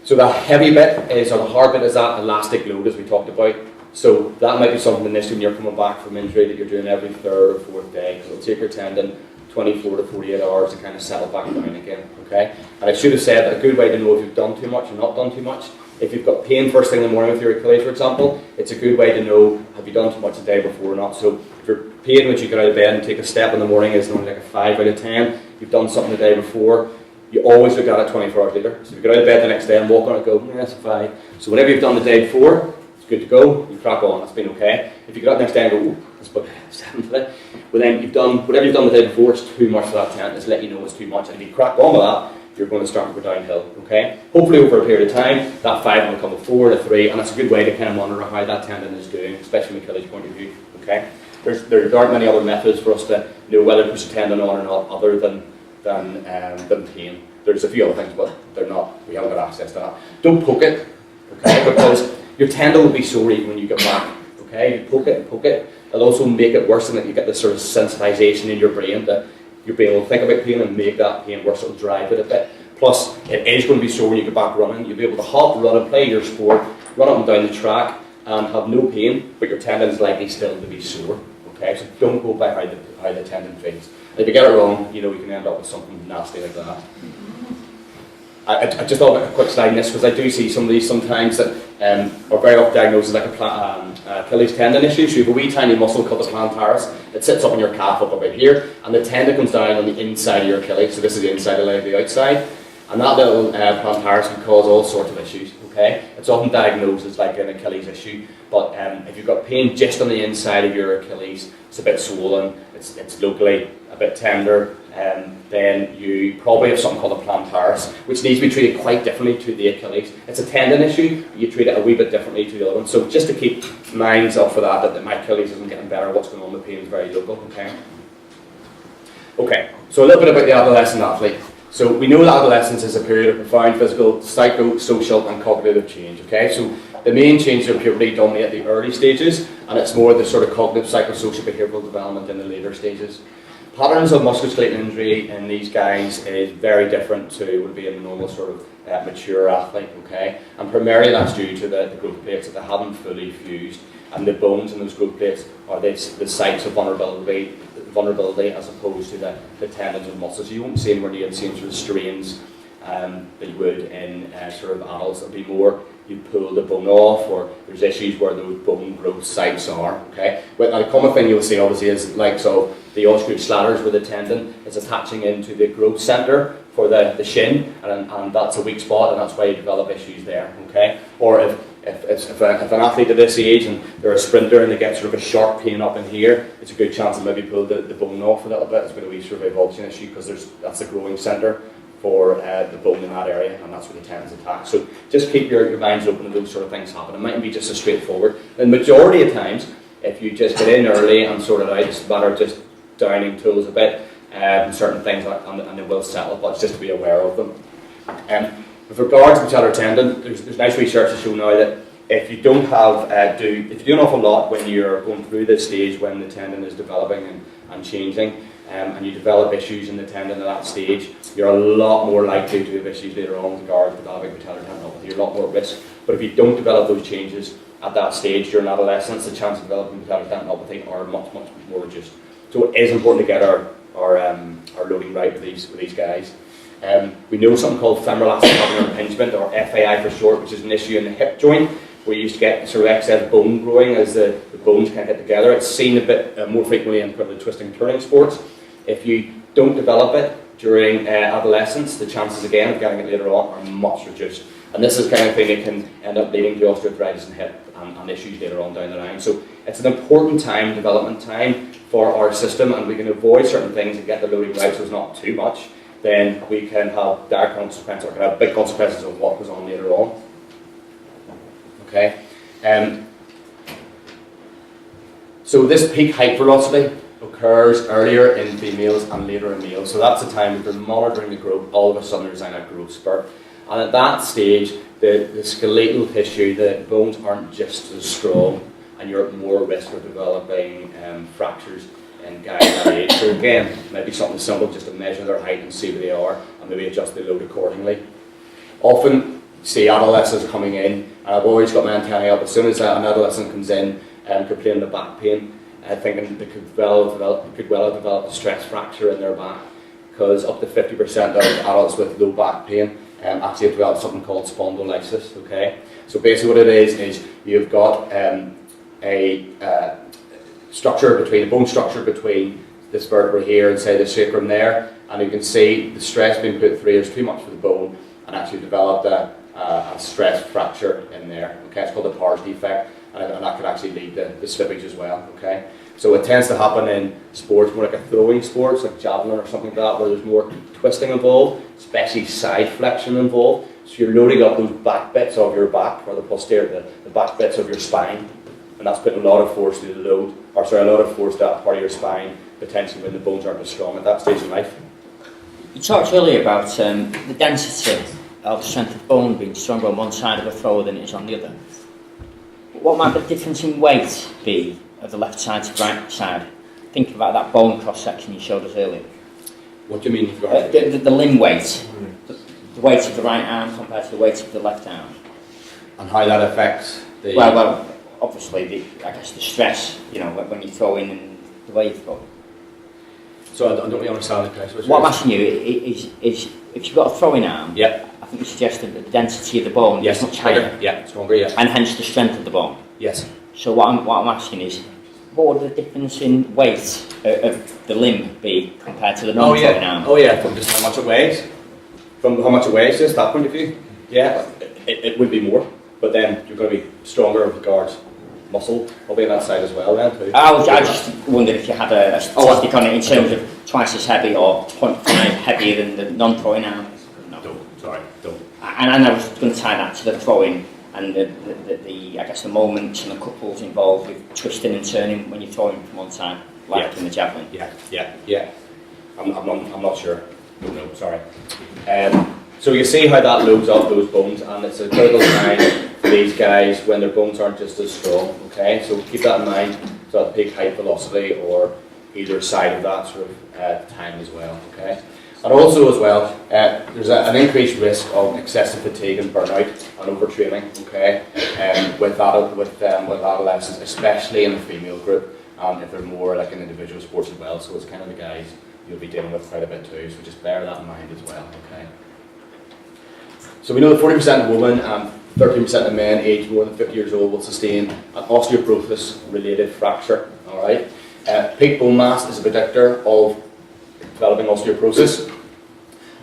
So the heavy bit is, or the hard bit is that elastic load as we talked about. So that might be something initially when you're coming back from injury that you're doing every 3rd or 4th day, because it'll take your tendon 24 to 48 hours to kind of settle back down again, okay? And I should have said that a good way to know if you've done too much or not done too much, if you've got pain first thing in the morning with your Achilles, for example, it's a good way to know, have you done too much the day before or not? So if your pain when you get out of bed and take a step in the morning is only like a 5 out of 10, you've done something the day before, you always look at it 24 hours later. So if you get out of bed the next day and walk on it, go, yeah, that's a 5. So whatever you've done the day before, it's good to go, you crack on, it's been okay. If you get out the next day and go, ooh, that's about 7 today, well then whatever you've done the day before is too much for that tendon, it's let you know it's too much. And if you crack on with that, you're going to start to go downhill, okay? Hopefully over a period of time, that 5 will become a 4 and a 3, and that's a good way to kind of monitor how that tendon is doing, especially from Achilles' point of view, okay? There aren't many other methods for us to know whether to push a tendon on or not, other than pain. There's a few other things, but they're not, we haven't got access to that. Don't poke it, okay, because your tendon will be sore even when you get back, okay? You poke it, it'll also make it worse, and that you get this sort of sensitization in your brain that you'll be able to think about pain and make that pain worse, it'll drive it a bit. Plus, it is going to be sore when you get back running. You'll be able to hop, run and play your sport, run up and down the track and have no pain, but your tendon is likely still to be sore, okay? So don't go by how the tendon feels. If you get it wrong, you know, you can end up with something nasty like that. I just thought a quick slide in this, because I do see some of these sometimes that are very often diagnosed as like a Achilles tendon issue. So you have a wee tiny muscle called the plantaris. It sits up in your calf up about here, and the tendon comes down on the inside of your Achilles. So this is the inside of the leg, the outside. And that little plantaris can cause all sorts of issues, okay? It's often diagnosed as like an Achilles issue, but if you've got pain just on the inside of your Achilles, it's a bit swollen, it's locally a bit tender, then you probably have something called a plantaris, which needs to be treated quite differently to the Achilles. It's a tendon issue, but you treat it a wee bit differently to the other one. So just to keep minds up for that my Achilles isn't getting better, what's going on, the pain is very local, okay? Okay, so a little bit about the adolescent athlete. So we know that adolescence is a period of profound physical, psychosocial and cognitive change, okay? So the main changes of puberty dominate at the early stages, and it's more the sort of cognitive, psychosocial, behavioural development in the later stages. Patterns of musculoskeletal injury in these guys is very different to would be in a normal sort of mature athlete, okay? And primarily that's due to the growth plates that they haven't fully fused, and the bones in those growth plates are the sites of vulnerability as opposed to the tendons and muscles. You won't see anywhere near the same sort of strains that you would in sort of adults. It'll be more you pull the bone off, or there's issues where those bone growth sites are, okay? But a common thing you'll see obviously is like so the unscrewed slatters where the tendon is attaching into the growth centre for the shin, and that's a weak spot, and that's why you develop issues there, okay? Or if an athlete at this age and they're a sprinter and they get sort of a sharp pain up in here, it's a good chance to maybe pull the bone off a little bit. It's going to be sort of a avulsion issue because that's the growing centre for the bone in that area, and that's where the tendons attack. So just keep your minds open to those sort of things happen. It mightn't be just as straightforward. The majority of times, if you just get in early and sort it out, it's a matter of just downing tools a bit, and certain things, and they will settle, but it's just to be aware of them. With regards to the patellar tendon, there's nice research to show now that if you don't if you do an awful lot when you're going through this stage when the tendon is developing and changing, and you develop issues in the tendon at that stage, you're a lot more likely to have issues later on with regards to developing patellar tendinopathy. You're a lot more at risk. But if you don't develop those changes at that stage during adolescence, the chance of developing patellar tendinopathy are much more reduced. So it is important to get our loading right with these guys. We know something called femoral acetabular impingement, or FAI for short, which is an issue in the hip joint where you used to get sort of excess bone growing as the bones kind of hit together. It's seen a bit more frequently in kind of the twisting turning sports. If you don't develop it during adolescence, the chances again of getting it later on are much reduced. And this is the kind of thing that can end up leading to osteoarthritis in hip and issues later on down the line. So it's an important time, development time for our system, and we can avoid certain things and get the loading right so it's not too much. Then we can have dire consequences, or can have big consequences of what goes on later on. Okay. So this peak height velocity occurs earlier in females and later in males. So that's the time that they're monitoring the growth. All of a sudden there's a growth spurt. And at that stage, the skeletal tissue, the bones aren't just as strong, and you're at more risk of developing fractures in guys that age. So again, maybe something simple just to measure their height and see where they are, and maybe adjust the load accordingly. Often, see adolescents coming in, and I've always got my antennae up. As soon as an adolescent comes in complaining of back pain, thinking they could well have developed a stress fracture in their back, because up to 50% of adults with low back pain actually have developed something called spondylolysis. Okay, so basically what it is you've got a bone structure between this vertebra here and say the sacrum there, and you can see the stress being put through is too much for the bone, and actually developed a stress fracture in there. Okay, it's called a Pars defect, and that could actually lead to the slippage as well. Okay, so it tends to happen in sports more like a throwing sports, like javelin or something like that, where there's more twisting involved, especially side flexion involved. So you're loading up those back bits of your back, or the posterior, the back bits of your spine, and that's putting a lot of force through the load, a lot of force to that part of your spine, potentially when the bones aren't as strong at that stage in life.
You talked earlier about the density of the strength of bone being stronger on one side of a thrower than it is on the other. What might the difference in weight be of the left side to the right side? Thinking about that bone cross-section you showed us earlier.
What do you mean?
The limb weight. The weight of the right arm compared to the weight of the left arm.
And how that affects the...
Well, obviously, I guess the stress, when you throw in and the way you throw.
So I don't really understand the question.
What I'm asking you is if you've got a throwing arm,
yep.
I think you suggested that the density of the bone is much higher.
Yeah, stronger, yeah.
And hence the strength of the bone.
Yes.
So what I'm asking is, what would the difference in weight of the limb be compared to the non-throwing arm?
Oh yeah, from just how much it weighs. From how much it weighs, just that point of view. Yeah, it would be more, but then you're going to be stronger with regards
muscle will be on that side as well then too.
I just wondered if you had a statistic on it in terms of twice as heavy or 0.5 heavier than the non-throwing arm. No.
Don't.
And I was going to tie that to the throwing and the I guess the moments and the couples involved with twisting and turning when you're throwing from one side, like in the javelin.
Yeah. I'm not sure. No, sorry. So you see how that loads up those bones, and it's a critical time for these guys when their bones aren't just as strong. Okay, so keep that in mind. So at peak height velocity or either side of that sort of time as well. Okay, and also as well, there's an increased risk of excessive fatigue and burnout and overtraining. Okay, with adolescents, especially in the female group, if they're more like in individual sports as well. So it's kind of the guys you'll be dealing with quite a bit too. So just bear that in mind as well. Okay. So we know that 40% of women and 13% of men aged more than 50 years old will sustain an osteoporosis-related fracture. All right. Peak bone mass is a predictor of developing osteoporosis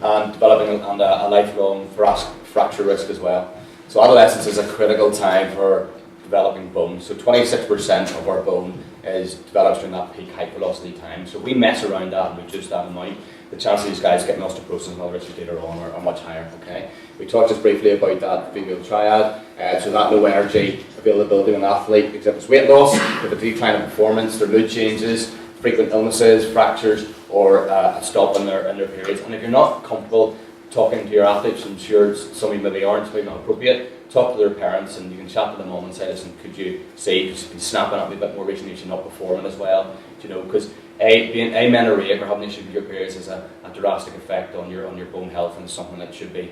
and developing a lifelong fracture risk as well. So adolescence is a critical time for developing bone. So 26% of our bone is developed during that peak height velocity time. So if we mess around that and reduce that amount, the chance of these guys getting osteoporosis and other issues later on are much higher. Okay. We talked just briefly about that female triad. So that low energy availability when an athlete exhibits weight loss, with a decline in performance, their mood changes, frequent illnesses, fractures, or a stop in their periods. And if you're not comfortable talking to your athletes, I'm sure some of you maybe aren't, maybe not appropriate, talk to their parents and you can chat to them on and say, listen, could you see, because you've been snapping at me a bit more recently, you're not performing as well, you know, because being amenorrheic or having issues with your periods has a drastic effect on your bone health, and it's something that should be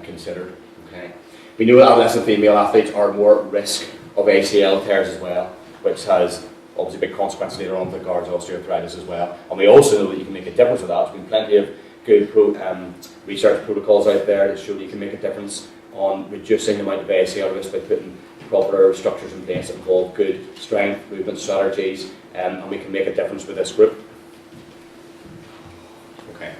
considered. Okay. We know that adolescent female athletes are more at risk of ACL tears as well, which has obviously big consequences later on with regards to osteoarthritis as well. And we also know that you can make a difference with that. There's been plenty of good research protocols out there that show that you can make a difference on reducing the amount of ACL risk by putting proper structures in place that involve good strength, movement strategies, and we can make a difference with this group. Okay.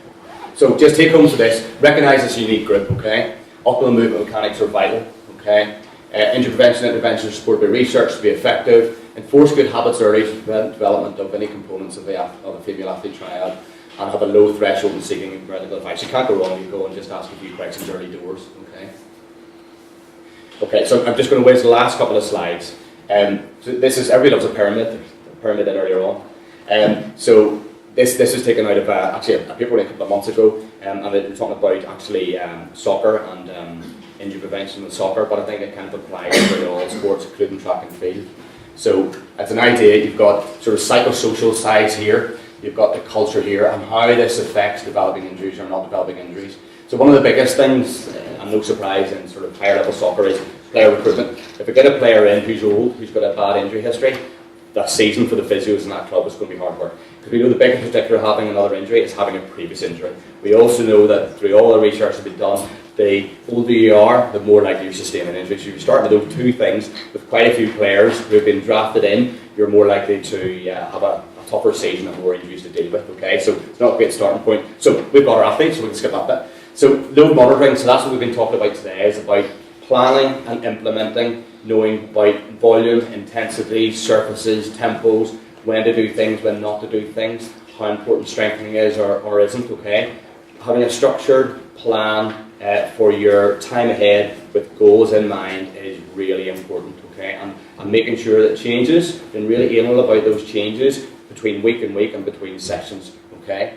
So just take home to this, recognise this unique group, okay? Optimal movement mechanics are vital, okay? Injury prevention interventions are supported by research to be effective. Enforce good habits early to prevent development of any components of the female athlete triad, and have a low threshold in seeking medical advice. You can't go wrong, you go and just ask a few questions early doors, okay? Okay, so I'm just going to waste the last couple of slides. So this is, everybody loves a pyramid in earlier on. So this is taken out of actually a paper a couple of months ago, and they're talking about actually soccer and injury prevention with soccer, but I think it kind of applies to all sports, including track and field. So it's an idea, you've got sort of psychosocial sides here, you've got the culture here, and how this affects developing injuries or not developing injuries. So one of the biggest things, and no surprise in sort of higher level soccer, is player recruitment. If we get a player in who's old, who's got a bad injury history, that season for the physios in that club is going to be hard work. Because we know the biggest predictor of having another injury is having a previous injury. We also know that through all the research that's been done, the older you are, the more likely you sustain an injury. So you start with those two things. With quite a few players who have been drafted in, you're more likely to have a tougher season and more injuries to deal with. Okay, so it's not a great starting point. So we've got our athletes, so we can skip that bit. So load monitoring, so that's what we've been talking about today, is about planning and implementing, knowing about volume, intensity, surfaces, tempos, when to do things, when not to do things, how important strengthening is or isn't, okay? Having a structured plan for your time ahead with goals in mind is really important, okay? And making sure that changes, and really anal about those changes between week and week and between sessions, okay?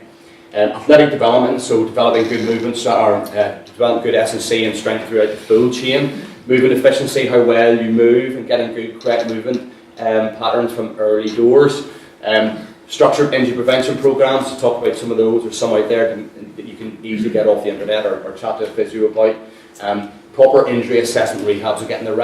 Athletic development, so developing good movements, developing good S&C and strength throughout the full chain. Movement efficiency, how well you move and getting good correct movement patterns from early doors. Structured injury prevention programs, to talk about some of those, there's some out there that you can easily get off the internet or chat to a physio about. Proper injury assessment rehab, so getting a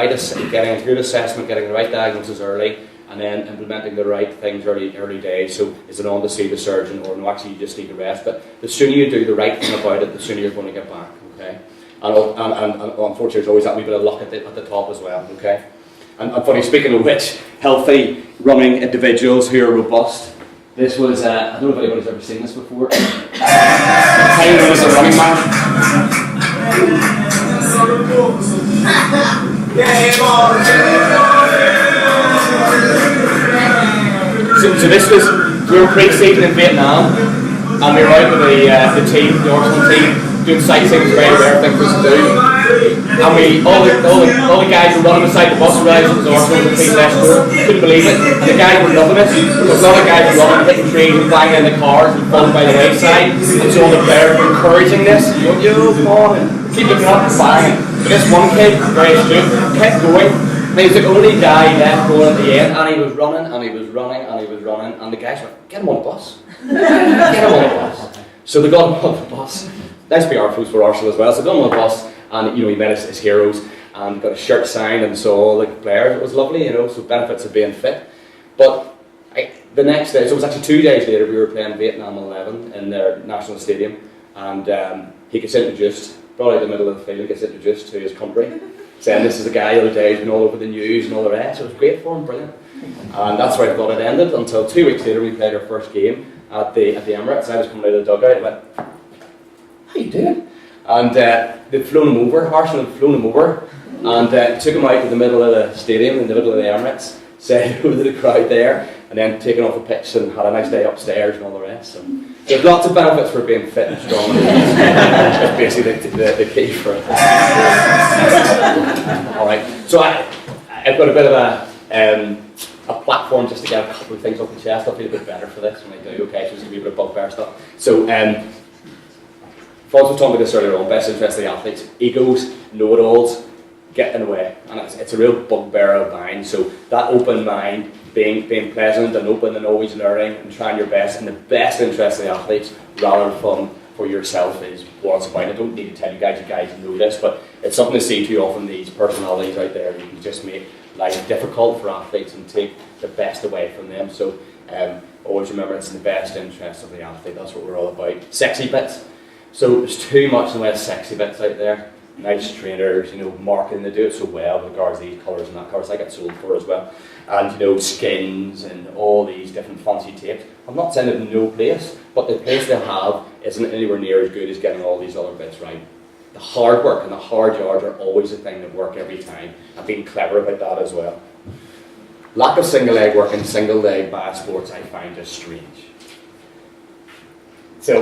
good assessment, getting the right diagnosis early, and then implementing the right things early days. So is it on to see the surgeon, or no, actually you just need to rest? But the sooner you do the right thing about it, the sooner you're going to get back, okay? And unfortunately there's always that wee bit of luck at the top as well, okay? And funny, speaking of which, healthy running individuals who are robust. This was, I don't know if anybody's ever seen this before. Time known as a running man. So this was, we were pre-season in Vietnam, and we were out with the team, the Arsenal team, doing sightseeing. It was very rare thing for us to do. And all the guys were running beside the bus, realised it was Arsenal and the team next door. Couldn't believe it. And the guys were loving it. There was a lot of guys running, hitting trees and banging in the cars and falling by the wayside. And so all the players were encouraging this. Yo, come on, keep looking up and banging. But this one kid, very astute, kept going. And he was the only guy left going at the end, and he was running, and he was running, and he was running, and the guys went, get him on the bus. Get him on the bus. So they got him on the bus. Nice PR post for Arsenal as well. So they got him on the bus, and he met his heroes, and got a shirt signed, and saw all the players. It was lovely, so benefits of being fit. But the next day, so it was actually 2 days later, we were playing Vietnam 11 in their national stadium, and he gets introduced, brought out in the middle of the field, gets introduced to his country, saying this is a guy the other day who's been all over the news and all the rest. So it was great for him, brilliant. And that's where I thought it ended, until 2 weeks later we played our first game at the Emirates. I was coming out of the dugout and went, how you doing? And they'd flown him over, Arsenal had flown him over, and took him out in the middle of the stadium, in the middle of the Emirates, said hello to the crowd there, and then taken off the pitch and had a nice day upstairs and all the rest. So there's lots of benefits for being fit and strong. That's basically the key for it. Alright, so I've got a bit of a platform just to get a couple of things off the chest. I'll feel a bit better for this when I do, okay, so it's going to be a bit of bugbear stuff. So, Fons was talking about this earlier on, best interest of the athletes. Egos, know-it-alls, get in the way, and it's a real bugbear of mine. So that open mind, being pleasant and open and always learning and trying your best in the best interest of the athletes rather than for yourself is what it's about. I don't need to tell you guys know this, but it's something to see too often, these personalities out there who can just make life difficult for athletes and take the best away from them. So always remember it's in the best interest of the athlete. That's what we're all about. Sexy bits. So there's too much in the way of sexy bits out there. Nice trainers, marketing, they do it so well with regards to these colours and that colours. I get sold for as well. And skins and all these different fancy tapes. I'm not saying there's no place, but the place they have isn't anywhere near as good as getting all these other bits right. The hard work and the hard yards are always the thing that work every time, and being clever about that as well. Lack of single leg work and single leg bad sports I find just strange. So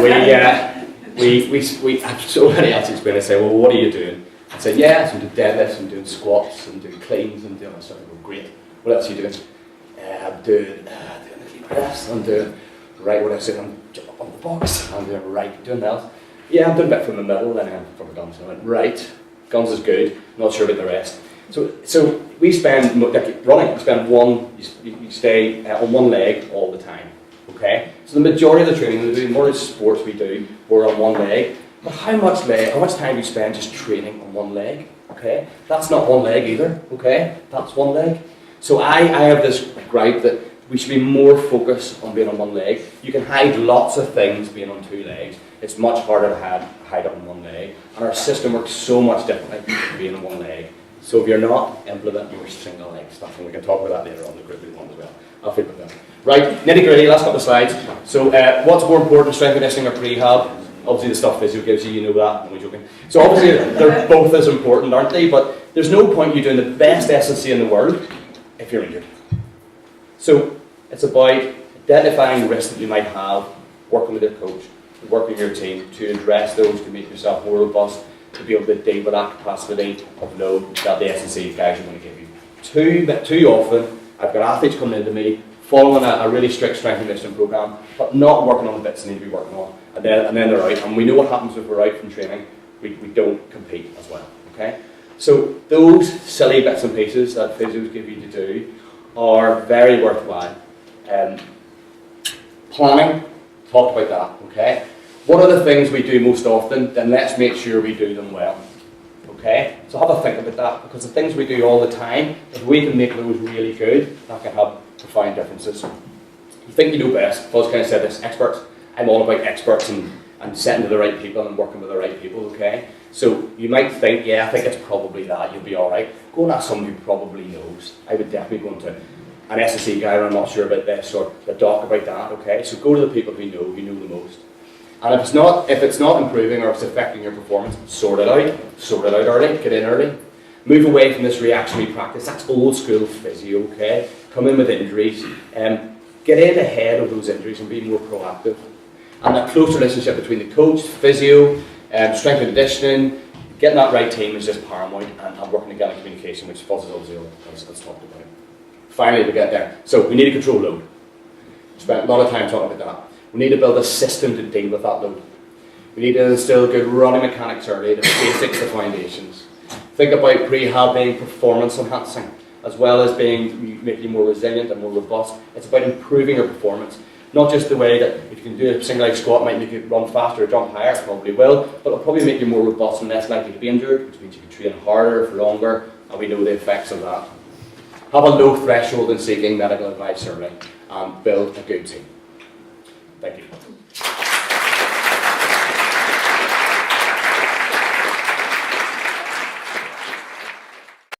we have so many else explain. I say, well, what are you doing? I say, yeah, I'm doing deadlifts, I'm doing squats, I'm doing cleans, I'm doing stuff. Great. What else are you doing? I'm doing the knee press. I'm doing right. What else? I'm jumping up on the box. I'm doing right. Doing that. Yeah, I'm doing a bit from the middle, and then from the guns. And I went right. Guns is good. Not sure about the rest. So we spend running. We spend you stay on one leg all the time. Okay. So the majority of the training we do, more sports we do, we're on one leg. But how much time do you spend just training on one leg? Okay, that's not one leg either. Okay, that's one leg. So I have this gripe that we should be more focused on being on one leg. You can hide lots of things being on two legs. It's much harder to hide it on one leg, and our system works so much differently being on one leg. So if you're not, implement your single leg stuff, and we can talk about that later on the group one as well. I'll feel about that. Right, nitty gritty. Last couple of slides. So what's more important, strength conditioning or prehab? Obviously the stuff physio gives you, that, I'm only joking. So obviously they're both as important, aren't they? But there's no point you doing the best S&C in the world if you're injured. So it's about identifying risks that you might have, working with your coach, working with your team to address those, to make yourself more robust, to be able to deal with that capacity of load that the S&C guys are going to give you. Too often, I've got athletes coming into me following a really strict strength and conditioning program, but not working on the bits they need to be working on. And then they're out, and we know what happens if we're out from training. We don't compete as well. Okay, so those silly bits and pieces that physios give you to do are very worthwhile. Planning, talked about that. Okay, what are the things we do most often? Then let's make sure we do them well. Okay, so have a think about that, because the things we do all the time, if we can make those really good, that can have profound differences. You think you know best. Fuzz kind of said this. Experts. I'm all about experts and setting to the right people and working with the right people, okay? So you might think, yeah, I think it's probably that, you'll be alright. Go and ask someone who probably knows. I would definitely go into an S&C guy, or I'm not sure about this, or the doc about that, okay? So go to the people who know the most. And if it's not improving or if it's affecting your performance, sort it out. Sort it out early, get in early. Move away from this reactionary practice. That's old school physio, okay? Come in with injuries. get in ahead of those injuries and be more proactive. And that close relationship between the coach, physio, strength and conditioning, getting that right team is just paramount, and working together in communication, which Fuzz is obviously has talked about. Finally, we get there. So we need to control load. We spent a lot of time talking about that. We need to build a system to deal with that load. We need to instill good running mechanics early, the basics, the foundations. Think about prehab being performance enhancing, as well as making you more resilient and more robust. It's about improving your performance. Not just the way that if you can do a single leg squat might make you run faster or jump higher, it probably will, but it'll probably make you more robust and less likely to be injured, which means you can train harder for longer, and we know the effects of that. Have a low threshold in seeking medical advice early, and build a good team. Thank you.